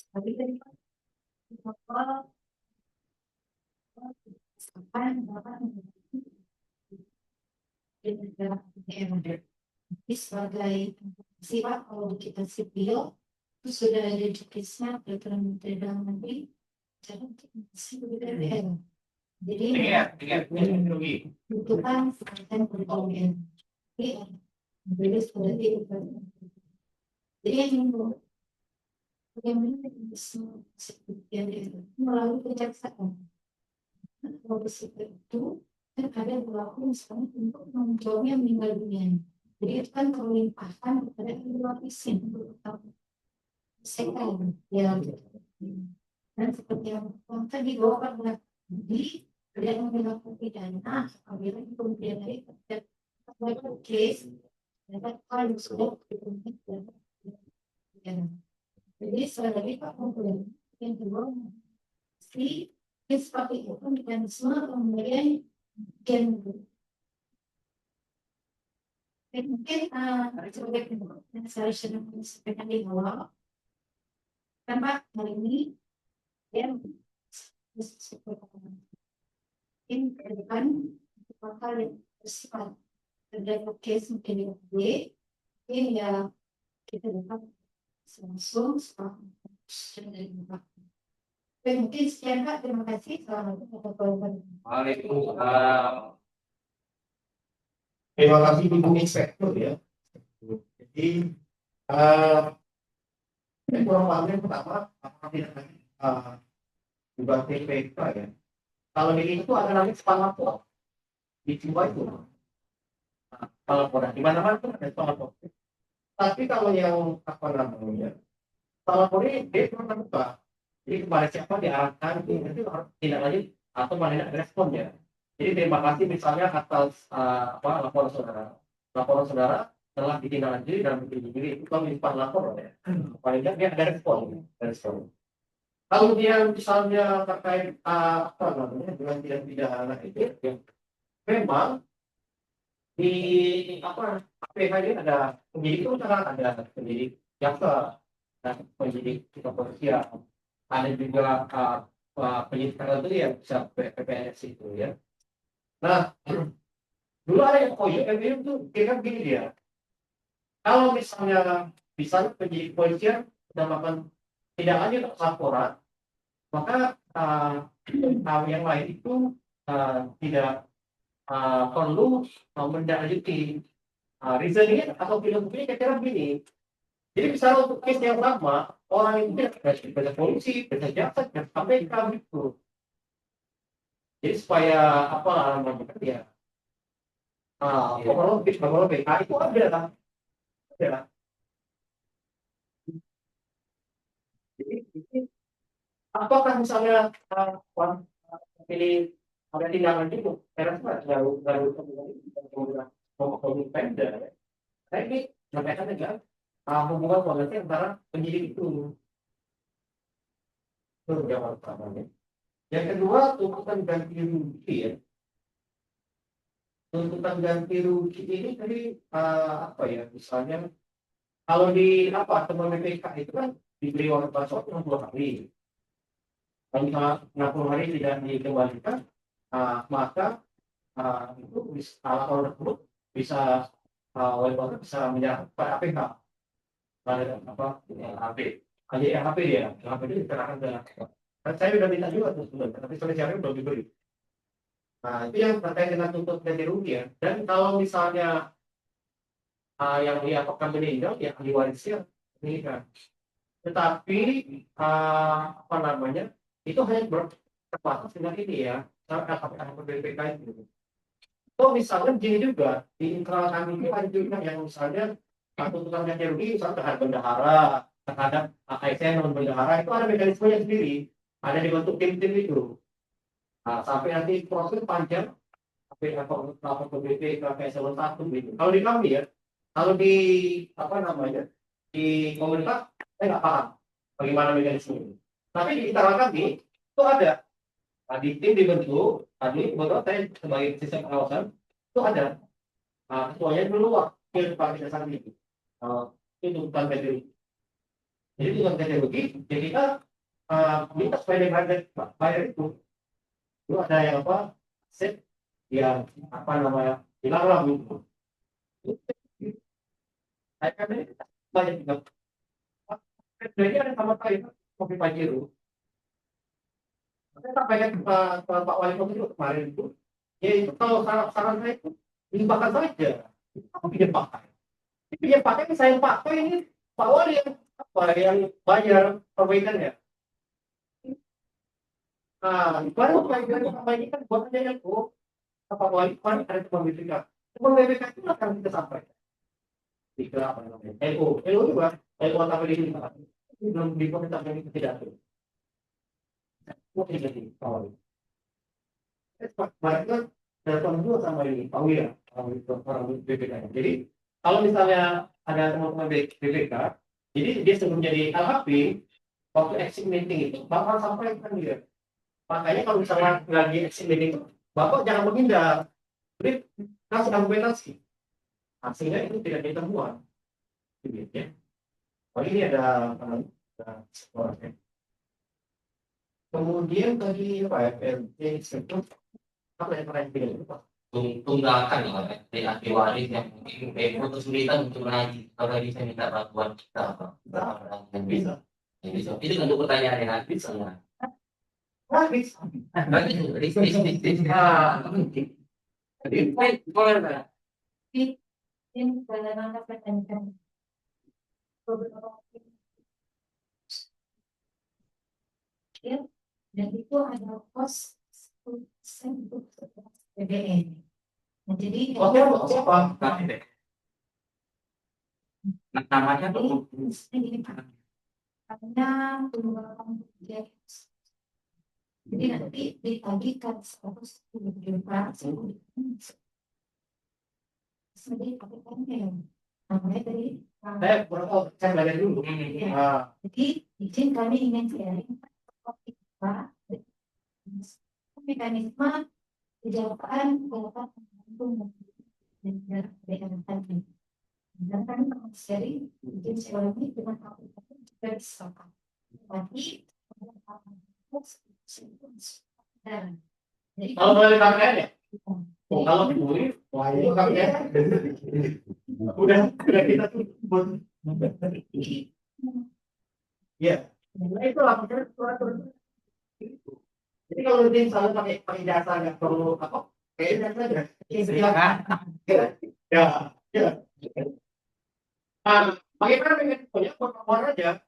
tapi tadi Bapak Tapi sebagai sifat kalau kita sipil itu sudah ada jukisnya peraturan Menteri Dalam Negeri cara untuk mengisi BPR. Jadi itu kan semacam pertolongan. Jadi sudah itu. Jadi yang bisa melalui kejaksaan. Kalau seperti itu kan ada berlaku misalnya untuk menjawabnya meninggal dunia. Jadi itu kan perlu limpahkan kepada kedua pihak untuk selesaikan ya. Dan seperti yang tadi bahwa pada di tidak melakukan pidana apabila kemudian dari terdapat case dapat kalau sudah dipenuhi. Jadi sekali lagi Pak Komponen yang kedua mesti seperti itu mekanisme pemberian gen. Dan mungkin sebagai yang saya sudah sampaikan di awal, kan Pak, hari ini dia mungkin ke depan bakal yang bersifat terhadap case mungkin yang ya kita dapat langsung setelah dari Bapak. Oke, mungkin sekian Kak, terima kasih. Assalamualaikum warahmatullahi wabarakatuh. Waalaikumsalam. Terima kasih Ibu Inspektur ya. Jadi saya kurang paham yang pertama, apakah tidak juga TPK ya. Kalau di itu ada namanya spam lapor di Ciba itu. Kalau di mana-mana pun ada spam lapor. Tapi kalau yang apa namanya, spam lapor ini dia cuma terbuka. Jadi kepada siapa diarahkan itu harus tindak lanjut atau mana respon ya. Jadi terima kasih misalnya atas laporan saudara. Laporan saudara telah ditindaklanjuti dan begini itu kalau spam lapor ya. Paling tidak dia ada respon. Kalau dia misalnya terkait apa namanya dengan tidak pidana itu ya, memang di apa APH ini ada penyidik itu kan ada penyidik jaksa dan penyidik kepolisian, ada juga penyidik tertentu yang bisa PPNS itu ya. Nah, dulu ada yang MU itu kira begini dia. Kalau misalnya penyidik kepolisian sudah melakukan tidak lanjut laporan, maka yang lain itu tidak perlu menindaklanjuti. Reasoningnya atau filosofnya kira-kira begini. Jadi misalnya untuk case yang sama, orang itu bisa polisi, bisa jaksa, bisa KPK gitu. Jadi supaya apa namanya ya? Overall BK itu ada lah. Jadi apakah misalnya pilih ada tindakan itu, saya rasa baru Pemda. Saya ini sampaikan aja hubungan koordinasi antara penyidik itu yang pertamanya. Yang kedua tuntutan ganti rugi ya. Tuntutan ganti rugi ini tadi apa ya misalnya kalau di teman BPK itu kan diberi waktu pasok 60 hari. Kalau 60 hari tidak dikembalikan, maka itu bisa laporan tersebut bisa wali kota bisa menyerahkan pada APH pada LHP hanya LHP dia LHP itu diserahkan ke kan saya sudah minta juga tuh sebenarnya tapi solusinya belum diberi. Nah itu yang terkait dengan tuntut ganti rugi ya. Dan kalau misalnya yang dilaporkan meninggal ya ahli warisnya meninggal, tetapi apa namanya itu hanya terbatas dengan ini ya LHP BPK itu. Oh misalnya begini juga di internal kami itu ada juga yang misalnya tuntutan ganti rugi misalnya terhadap bendahara, terhadap ASN non bendahara itu ada mekanismenya sendiri, ada dibentuk tim-tim itu. Sampai nanti proses panjang sampai lapor ke BP ke eselon 1 gitu. Kalau di kami ya, kalau di apa namanya di komunitas saya nggak paham bagaimana mekanisme ini. Tapi di internal kami itu ada. Di tim dibentuk, tadi betul saya sebagai sistem pengawasan itu ada ketuanya dulu wakil kepala desa itu tuntutan ganti rugi. Jadi tuntutan ganti rugi, jadi kita minta supaya bayar itu ada yang set yang namanya hilang lah gitu. Saya kan ini banyak juga. Jadi ada sama saya kopi Pajero. Saya sampaikan ke Pak Wali Kota itu kemarin itu, ya itu kalau saran saya itu limbahkan saja. Aku pinjam pakai. Pinjam pakai saya pakai ini Pak Wali yang bayar perbaikannya. Baru perbaikan kan buat aja yang Pak Wali kemarin ada teman BPK. Teman BPK itu akan kita sampaikan. Di apa namanya? LO juga, LO atau di sini belum diminta dari tidak ada. Mungkin jadi awal. Mereka telepon dulu sama ini, Pak Wira, orang BPK. Jadi kalau misalnya ada teman-teman BPK, jadi dia sebelum jadi LHP, waktu exit meeting itu bakal sampaikan dia. Makanya kalau misalnya lagi action meeting itu, Bapak jangan menghindar. Jadi kasih argumentasi. Nah, sehingga itu tidak jadi temuan. Gitu ya. Oh ini ada orangnya. Kemudian tadi apa ya? Inspektur apa yang pernah dipilih Pak? Tunggakan ya, dari ahli waris yang mungkin kesulitan untuk menagih. Kalau tadi saya minta bantuan kita, Pak. Bisa. Bisa. Itu untuk pertanyaan yang habis semua. Habis. Ini dalam rangka pertanyaan beberapa ya, dan itu ada pos untuk BBM. Nah, jadi Siapa? Namanya ini Pak, karena tunggakan jadi nanti ditagihkan 110 juta jadi pakai namanya tadi Saya belajar dulu. jadi izin kami ingin sharing Pak mekanisme kejahatan mengandung dan tadi dan kami sharing izin sharing dengan aplikasi juga disahkan tapi jadi Kalau boleh KPR ya? Kalau dibully, wah itu KPR. Udah kita tuh. Ya, nah itu laporan surat. Jadi kalau nanti misalnya pakai jasa nggak perlu apa? Kayak jasa aja. Silakan. Ya, ya. Bagaimana dengan punya pertemuan aja?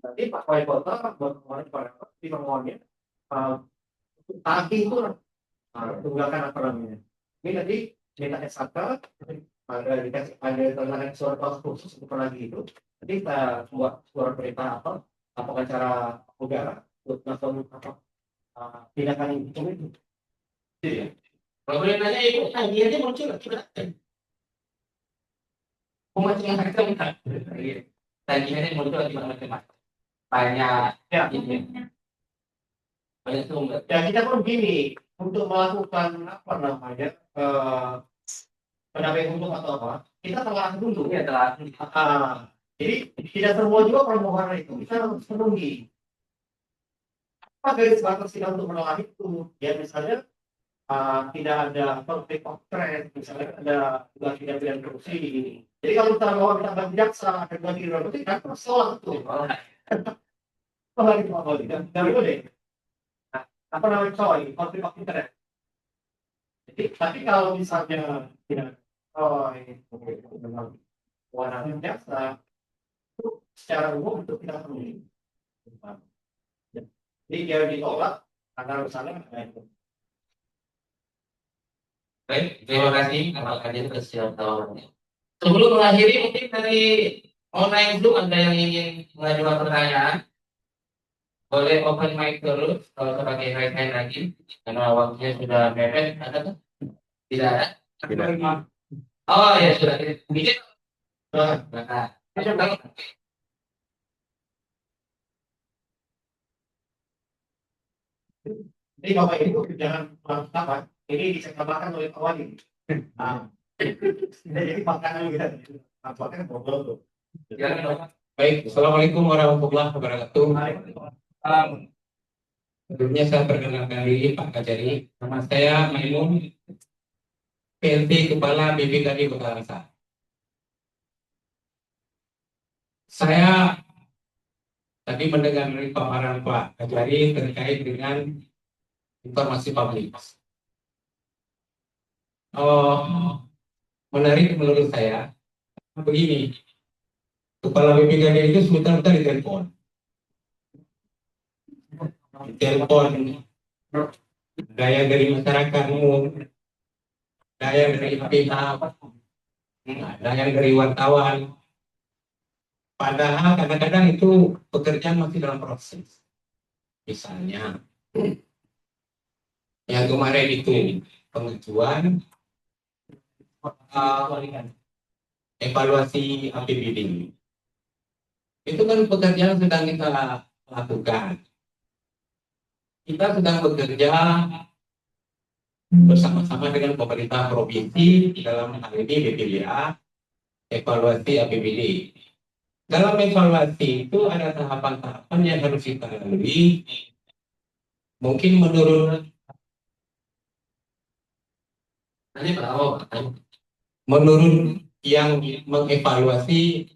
Nanti Pak Wali Kota bertemuan pada di pertemuannya. Tagih itu tunggakan apa namanya? Ini nanti minta SK, ada tentang surat khusus untuk lagi itu. Nanti kita buat surat perintah apa? Apakah cara negara untuk melakukan apa? Tindakan itu. Iya. Kalau boleh nanya, Ibu, tagihannya muncul juga. Macam-macam. Tagihannya muncul di macam-macam. Banyak. Ya. Banyak sumber. Ya kita pun begini untuk melakukan apa namanya pendampingan hukum atau apa kita telah dulu Ya, telah. jadi tidak semua juga permohonan itu kita harus penuhi apa garis batas kita untuk menolak itu ya misalnya tidak ada konflik of interest misalnya ada tindak pidana korupsi jadi kalau kita mau kita bagi jaksa ada bagi korupsi kan masalah itu lagi apa tidak boleh apa namanya soal konflik of interest. Jadi, tapi kalau misalnya tidak memang kewenangan jaksa itu secara umum itu tidak perlu. Jadi dia ditolak karena misalnya itu. Baik, terima kasih atas kajian kesehatan. Sebelum mengakhiri, mungkin dari online Zoom ada yang ingin mengajukan pertanyaan. Boleh open mic terus kalau sebagai raise hand lagi karena waktunya sudah mepet. Ada kan? Tidak ada. Oh ya sudah. Bikin. Nah, Jadi Bapak Ibu jangan apa ini disebabkan oleh Pak Wali. Jadi makanan gitu. Apa kan ngobrol tuh. baik, assalamualaikum warahmatullahi wabarakatuh. Sebelumnya saya perkenalkan diri Pak Kajari. Nama saya Maimun, PLT Kepala BPKD Kota Langsa. Saya tadi mendengar dari paparan Pak Kajari terkait dengan informasi publik. Menarik menurut saya begini, Kepala BPKD itu sebentar-bentar ditelepon, daya dari masyarakatmu, daya dari pihak, daya dari wartawan. Padahal kadang-kadang itu pekerjaan masih dalam proses. Misalnya, yang kemarin itu pengajuan evaluasi APBD. Itu kan pekerjaan sedang kita lakukan. kita sedang bekerja bersama-sama dengan pemerintah provinsi dalam hal ini BPDA evaluasi APBD. Dalam evaluasi itu ada tahapan-tahapan yang harus kita lalui. Mungkin menurut yang mengevaluasi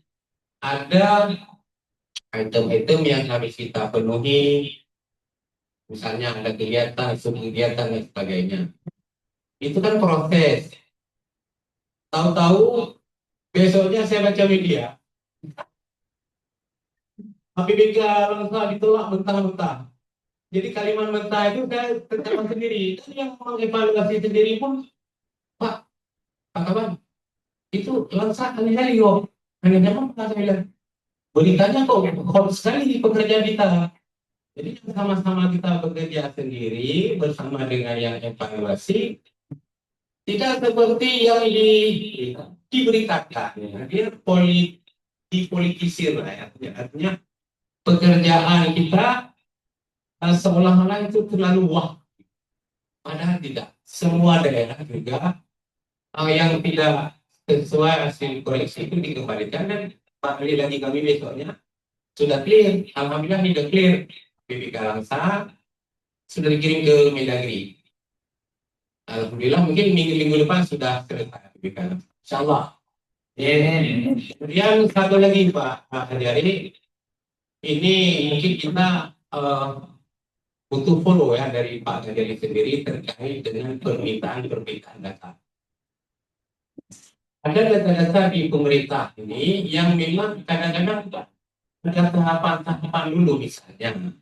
ada item-item yang harus kita penuhi, misalnya ada kegiatan, subkegiatan dan sebagainya. Itu kan proses. Tahu-tahu besoknya saya baca media, APBD langsung ditolak mentah-mentah. Jadi kalimat mentah itu saya terjemah sendiri. Dan yang mengevaluasi sendiri pun, Pak Kaban, itu langsung aneh-aneh yo. Aneh-aneh apa saya bilang? Beritanya kok hot sekali di pekerjaan kita. Jadi sama-sama kita bekerja sendiri bersama dengan yang evaluasi, tidak seperti yang diberitakan. Dia dipolitisir lah ya. Artinya pekerjaan kita seolah-olah itu terlalu wah. Padahal tidak. Semua daerah juga yang tidak sesuai hasil koreksi itu dikembalikan dan kali lagi kami besoknya sudah clear. Alhamdulillah sudah clear. BPK Langsa sudah dikirim ke Mendagri. Alhamdulillah mungkin minggu depan sudah selesai BPK Langsa. Insyaallah. Kemudian satu lagi Pak Hadiari, ini mungkin kita butuh follow ya dari Pak Hadiari sendiri terkait dengan permintaan data. Ada data-data di pemerintah ini yang memang kadang-kadang ada tahapan-tahapan dulu, misalnya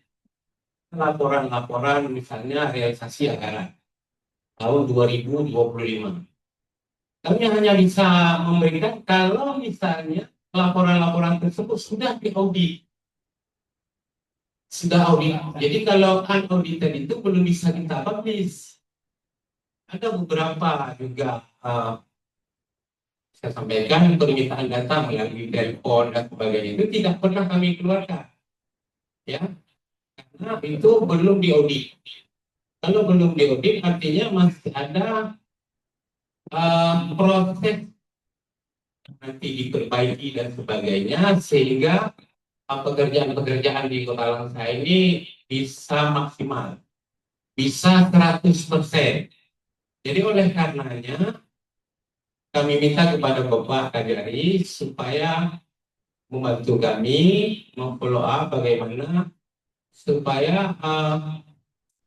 laporan-laporan misalnya realisasi anggaran tahun 2025. Kami hanya bisa memberikan kalau misalnya laporan-laporan tersebut sudah diaudit. Sudah audit. Jadi kalau unaudited itu belum bisa kita publish. Ada beberapa juga saya sampaikan permintaan data melalui telepon dan sebagainya itu tidak pernah kami keluarkan, ya, karena itu belum diaudit. Kalau belum diaudit artinya masih ada proses nanti diperbaiki dan sebagainya sehingga pekerjaan-pekerjaan di Kota Langsa ini bisa maksimal, bisa 100%. Jadi oleh karenanya kami minta kepada Bapak Kajari supaya membantu kami memfollow up bagaimana supaya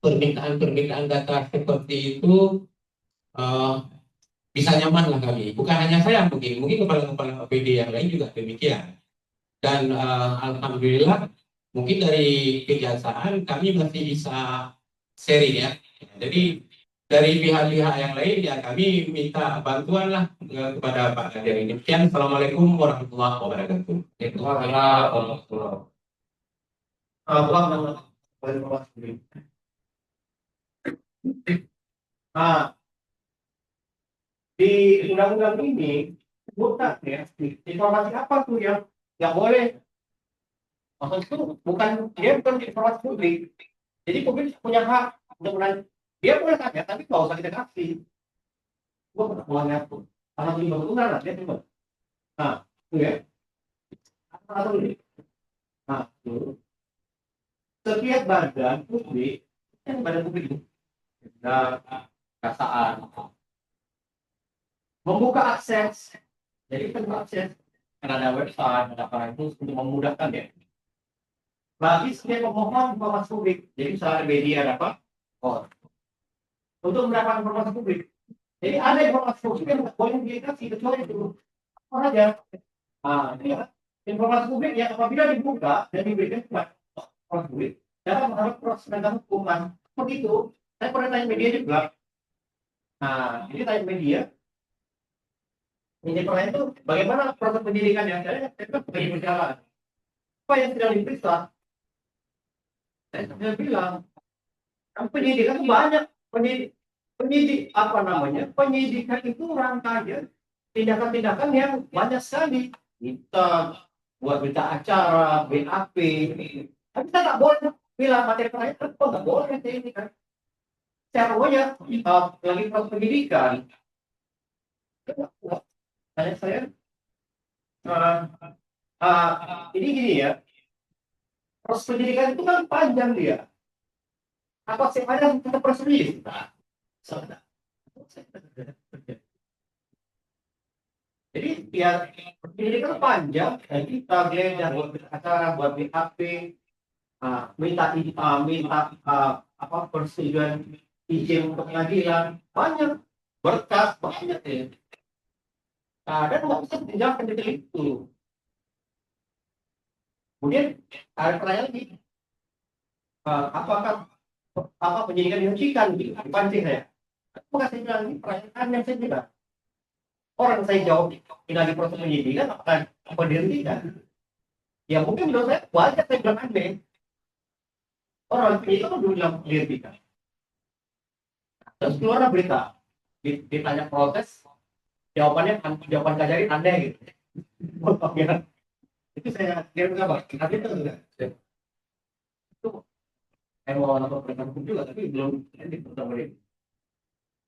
permintaan data seperti itu bisa nyaman lah kami. Bukan hanya saya, mungkin kepala-kepala APD yang lain juga demikian. Dan alhamdulillah mungkin dari kejaksaan kami masih bisa sharing ya. Jadi dari pihak-pihak yang lain ya kami minta bantuan lah kepada Pak Kadir ini. Demikian, Assalamualaikum warahmatullahi wabarakatuh. Nah, di undang-undang ini bukan ya informasi apa tuh yang nggak boleh. Maksud itu bukan informasi publik. Jadi publik punya hak untuk menanya. Dia boleh tanya, tapi nggak usah kita kasih. Gua pernah mulanya tuh, karena beli bangunan lah, dia coba. Nah, itu ya. Nah, itu. Setiap badan publik, badan publik itu, kejaksaan, membuka akses. Jadi kita buka akses, karena ada website, ada apa itu untuk memudahkan ya. Bagi setiap pemohon informasi publik, jadi misalnya media ada apa? Oh, untuk mendapatkan informasi publik. Jadi ada informasi publik yang boleh dikasih kecuali itu apa saja. Nah, ini ya. Informasi publik yang apabila dibuka dan diberikan kepada informasi publik dapat mendapat proses penegakan hukuman. Begitu. Saya pernah tanya media juga. Nah, ini tanya media. Ini pertanyaan itu bagaimana proses penyidikan yang saya bagi berjalan. Apa yang tidak diperiksa? Saya bilang, penyidikan itu banyak. Penyidikan itu rangkaian tindakan-tindakan yang banyak sekali. Kita buat berita acara, BAP, tapi kita nggak boleh bilang materi pertanyaan kok nggak boleh kayak ini kan. Saya pokoknya lagi proses pendidikan. Tanya saya, ini gini ya, proses pendidikan itu kan panjang dia. Apa sih ada yang kita perselis? Nah, salah. Jadi ya pendidikan panjang, dan kita geledah buat acara, buat BAP, minta apa persetujuan izin untuk pengadilan, banyak berkas banyak ya. Nah, dan nggak bisa dijawab detail itu. Kemudian ada pertanyaan lagi, apakah penyidikan dihentikan gitu, dipancing saya. Apakah saya bilang ini pertanyaan yang saya bilang. Orang saya jawab ini lagi proses penyidikan, apa dihentikan? Ya mungkin menurut saya wajar saya bilang aneh. Orang penyidik kan dulu bilang dihentikan. Terus keluar berita, ditanya proses, jawaban Kajari aneh gitu. Itu saya kira apa? Tapi itu enggak. Itu saya mau nonton perintah hukum juga, tapi belum di pertama ini.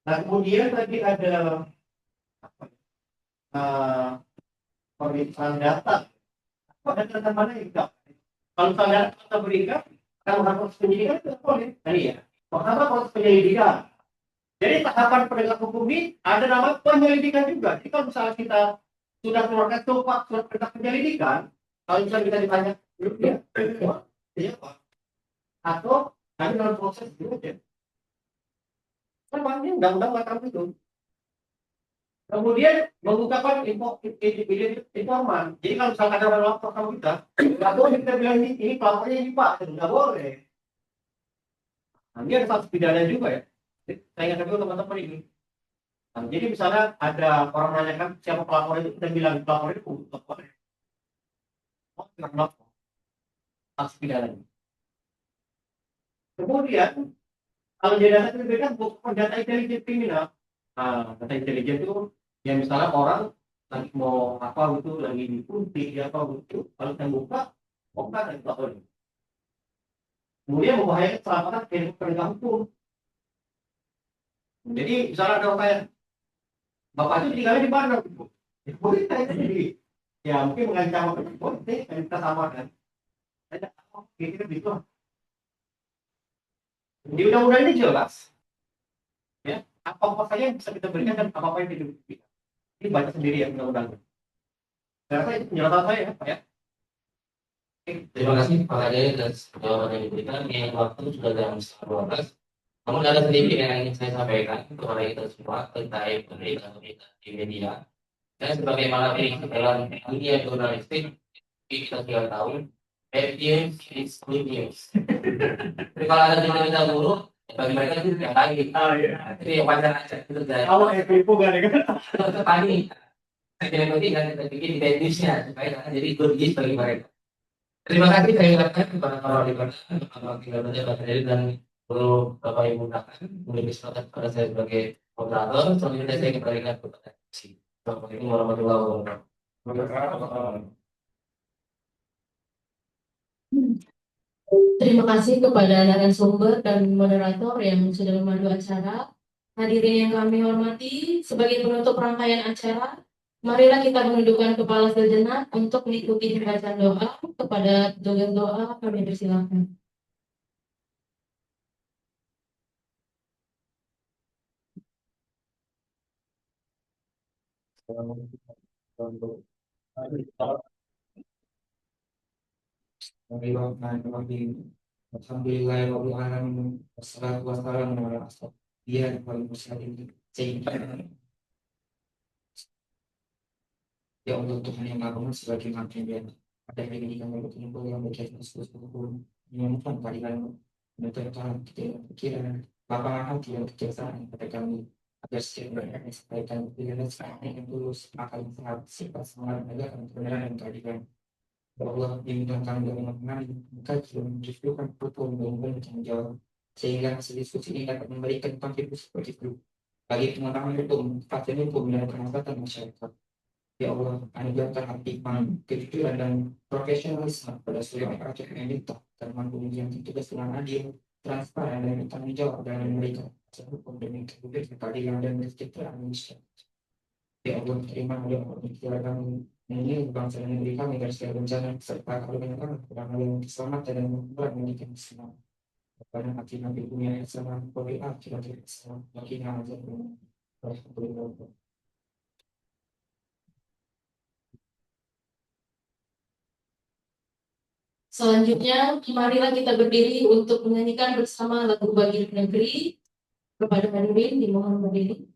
Nah kemudian tadi ada pemeriksaan data. Ada data mana yang enggak? Kalau misalnya kita berikan, kalau proses penyidikan itu boleh. Tadi ya. Pertama proses penyelidikan. Jadi tahapan penegak hukum ini ada nama penyelidikan juga. Jadi kalau misalnya kita sudah keluarkan surat perintah penyelidikan, kalau misalnya kita ditanya, ya apa? Atau nanti dalam proses itu ya. Sama ini undang-undang macam itu. Kemudian mengungkapkan informan. Jadi kalau misalkan ada orang lapor sama kita, nggak boleh kita bilang ini pelapornya ini Pak, nggak boleh. Nah, ini ada satu pidana juga ya. Saya ingatkan juga teman-teman ini. Nah, jadi misalnya ada orang menanyakan siapa pelapor itu, kita bilang pelapor itu nggak boleh. Oh, nggak melapor. Satu pidana. Kemudian kalau dia data itu beda, bukan data intelijen kriminal. Nah, data intelijen itu ya misalnya orang lagi mau apa gitu, lagi dikuntit ya apa gitu, kalau kita buka, kan itu apa ini? Kemudian membahayakan keselamatan penegak hukum. Jadi misalnya ada orang tanya, bapak itu tinggalnya di mana? Ya, boleh tanya jadi, ya mungkin mengancam apa? Boleh, kita samakan. Ada apa? Kira-kira gitu. Di undang-undang ini jelas, ya apa saja yang bisa kita berikan dan apa yang tidak bisa. Ini baca sendiri ya undang-undang. Saya rasa itu penjelasan saya ya, Pak ya. Terima kasih Pak Ade atas jawaban yang diberikan. Yang waktu sudah jam 12. Namun ada sedikit yang ingin saya sampaikan kepada kita semua terkait berita-berita di media. Dan sebagaimana prinsip dalam dunia jurnalistik, kita sudah tahu, bad news is good news. Jadi kalau ada berita buruk, bagi mereka itu yang lagi. Oh iya. Itu yang wajar aja. Itu dari Kalau FPU gak ada kan? itu panik. Saya penting kan kita bikin di bad newsnya supaya jadi good news bagi mereka. Terima kasih saya ucapkan kepada para wali kota dan seluruh Bapak Ibu Kakak memberi kesempatan kepada saya sebagai moderator. Selanjutnya saya kembalikan kepada si Assalamualaikum warahmatullahi wabarakatuh. Terima kasih kepada narasumber dan moderator yang sudah memandu acara. Hadirin yang kami hormati, sebagai penutup rangkaian acara, marilah kita menundukkan kepala sejenak untuk mengikuti bacaan doa. Kepada petugas doa, kami persilakan. Alhamdulillahirobbilalamin. Wassalatu wassalamu ala asyrofil mursalin. Ya Allah Tuhan yang Maha Pengasih bagi maafnya pada hari ini kami berkumpul yang berkaitan dengan menemukan keadilan menentukan pikiran lapangan hati dan kejaksaan pada kami agar setiap mereka disampaikan pilihan sekarang yang tulus akal yang sehat sifat semangat menegakkan kebenaran dan keadilan. Ya Allah diminta kami dalam mengenali mengkaji dan menjustrukan hukum dan bertanggung jawab sehingga hasil diskusi ini dapat memberikan kontribusi positif bagi pengetahuan hukum, kepastian hukum dan kemanfaatan masyarakat. Ya Allah, anugerahkan hati iman, kejujuran dan profesionalisme pada seluruh rakyat Indonesia teman pengujian tugas dengan adil, transparan dan bertanggung jawab dalam memberikan hukum demi keadilan dan kesejahteraan manusia. Ya Allah, terima oleh Allah ini bangsa dan negeri kami dari segala bencana serta kerugian kami, kurang yang keselamatan dan membuat menjadi Islam. Pada hati nabi dunia yang sama, bagi akhirat yang sama, bagi nazar Alhamdulillah. Selanjutnya, marilah kita berdiri untuk menyanyikan bersama lagu Bagi Negeri. Kepada hadirin dimohon berdiri.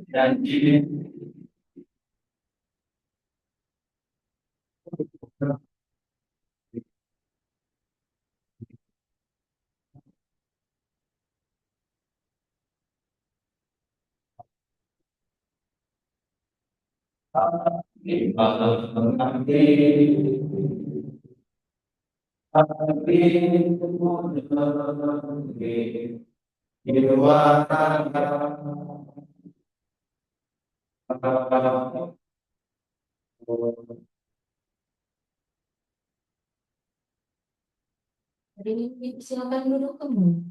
Janji Hadirin, silakan duduk kamu.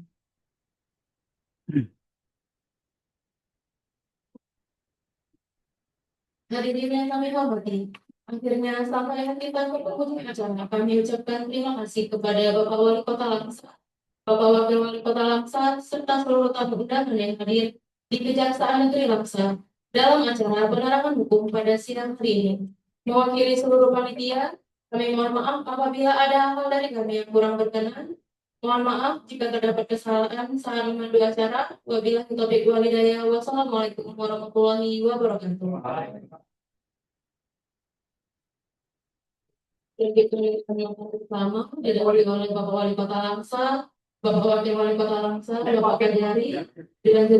Hadirin yang kami hormati, akhirnya sampai kita ke penghujung acara. Kami ucapkan terima kasih kepada Bapak Wali Kota Langsa, Bapak Wakil Wali Kota Langsa, serta seluruh tamu undangan yang hadir di Kejaksaan Negeri Langsa dalam acara penerangan hukum pada sidang hari ini. Mewakili seluruh panitia, kami mohon maaf apabila ada hal dari kami yang kurang berkenan. Mohon maaf jika terdapat kesalahan saat memandu acara. Wabillahi taufiq wal hidayah. Wassalamualaikum warahmatullahi wabarakatuh. Begitu yang pertama diwakili oleh Bapak Wali Kota Langsa, Bapak Wakil Wali Kota Langsa, Bapak Kajari, dilanjut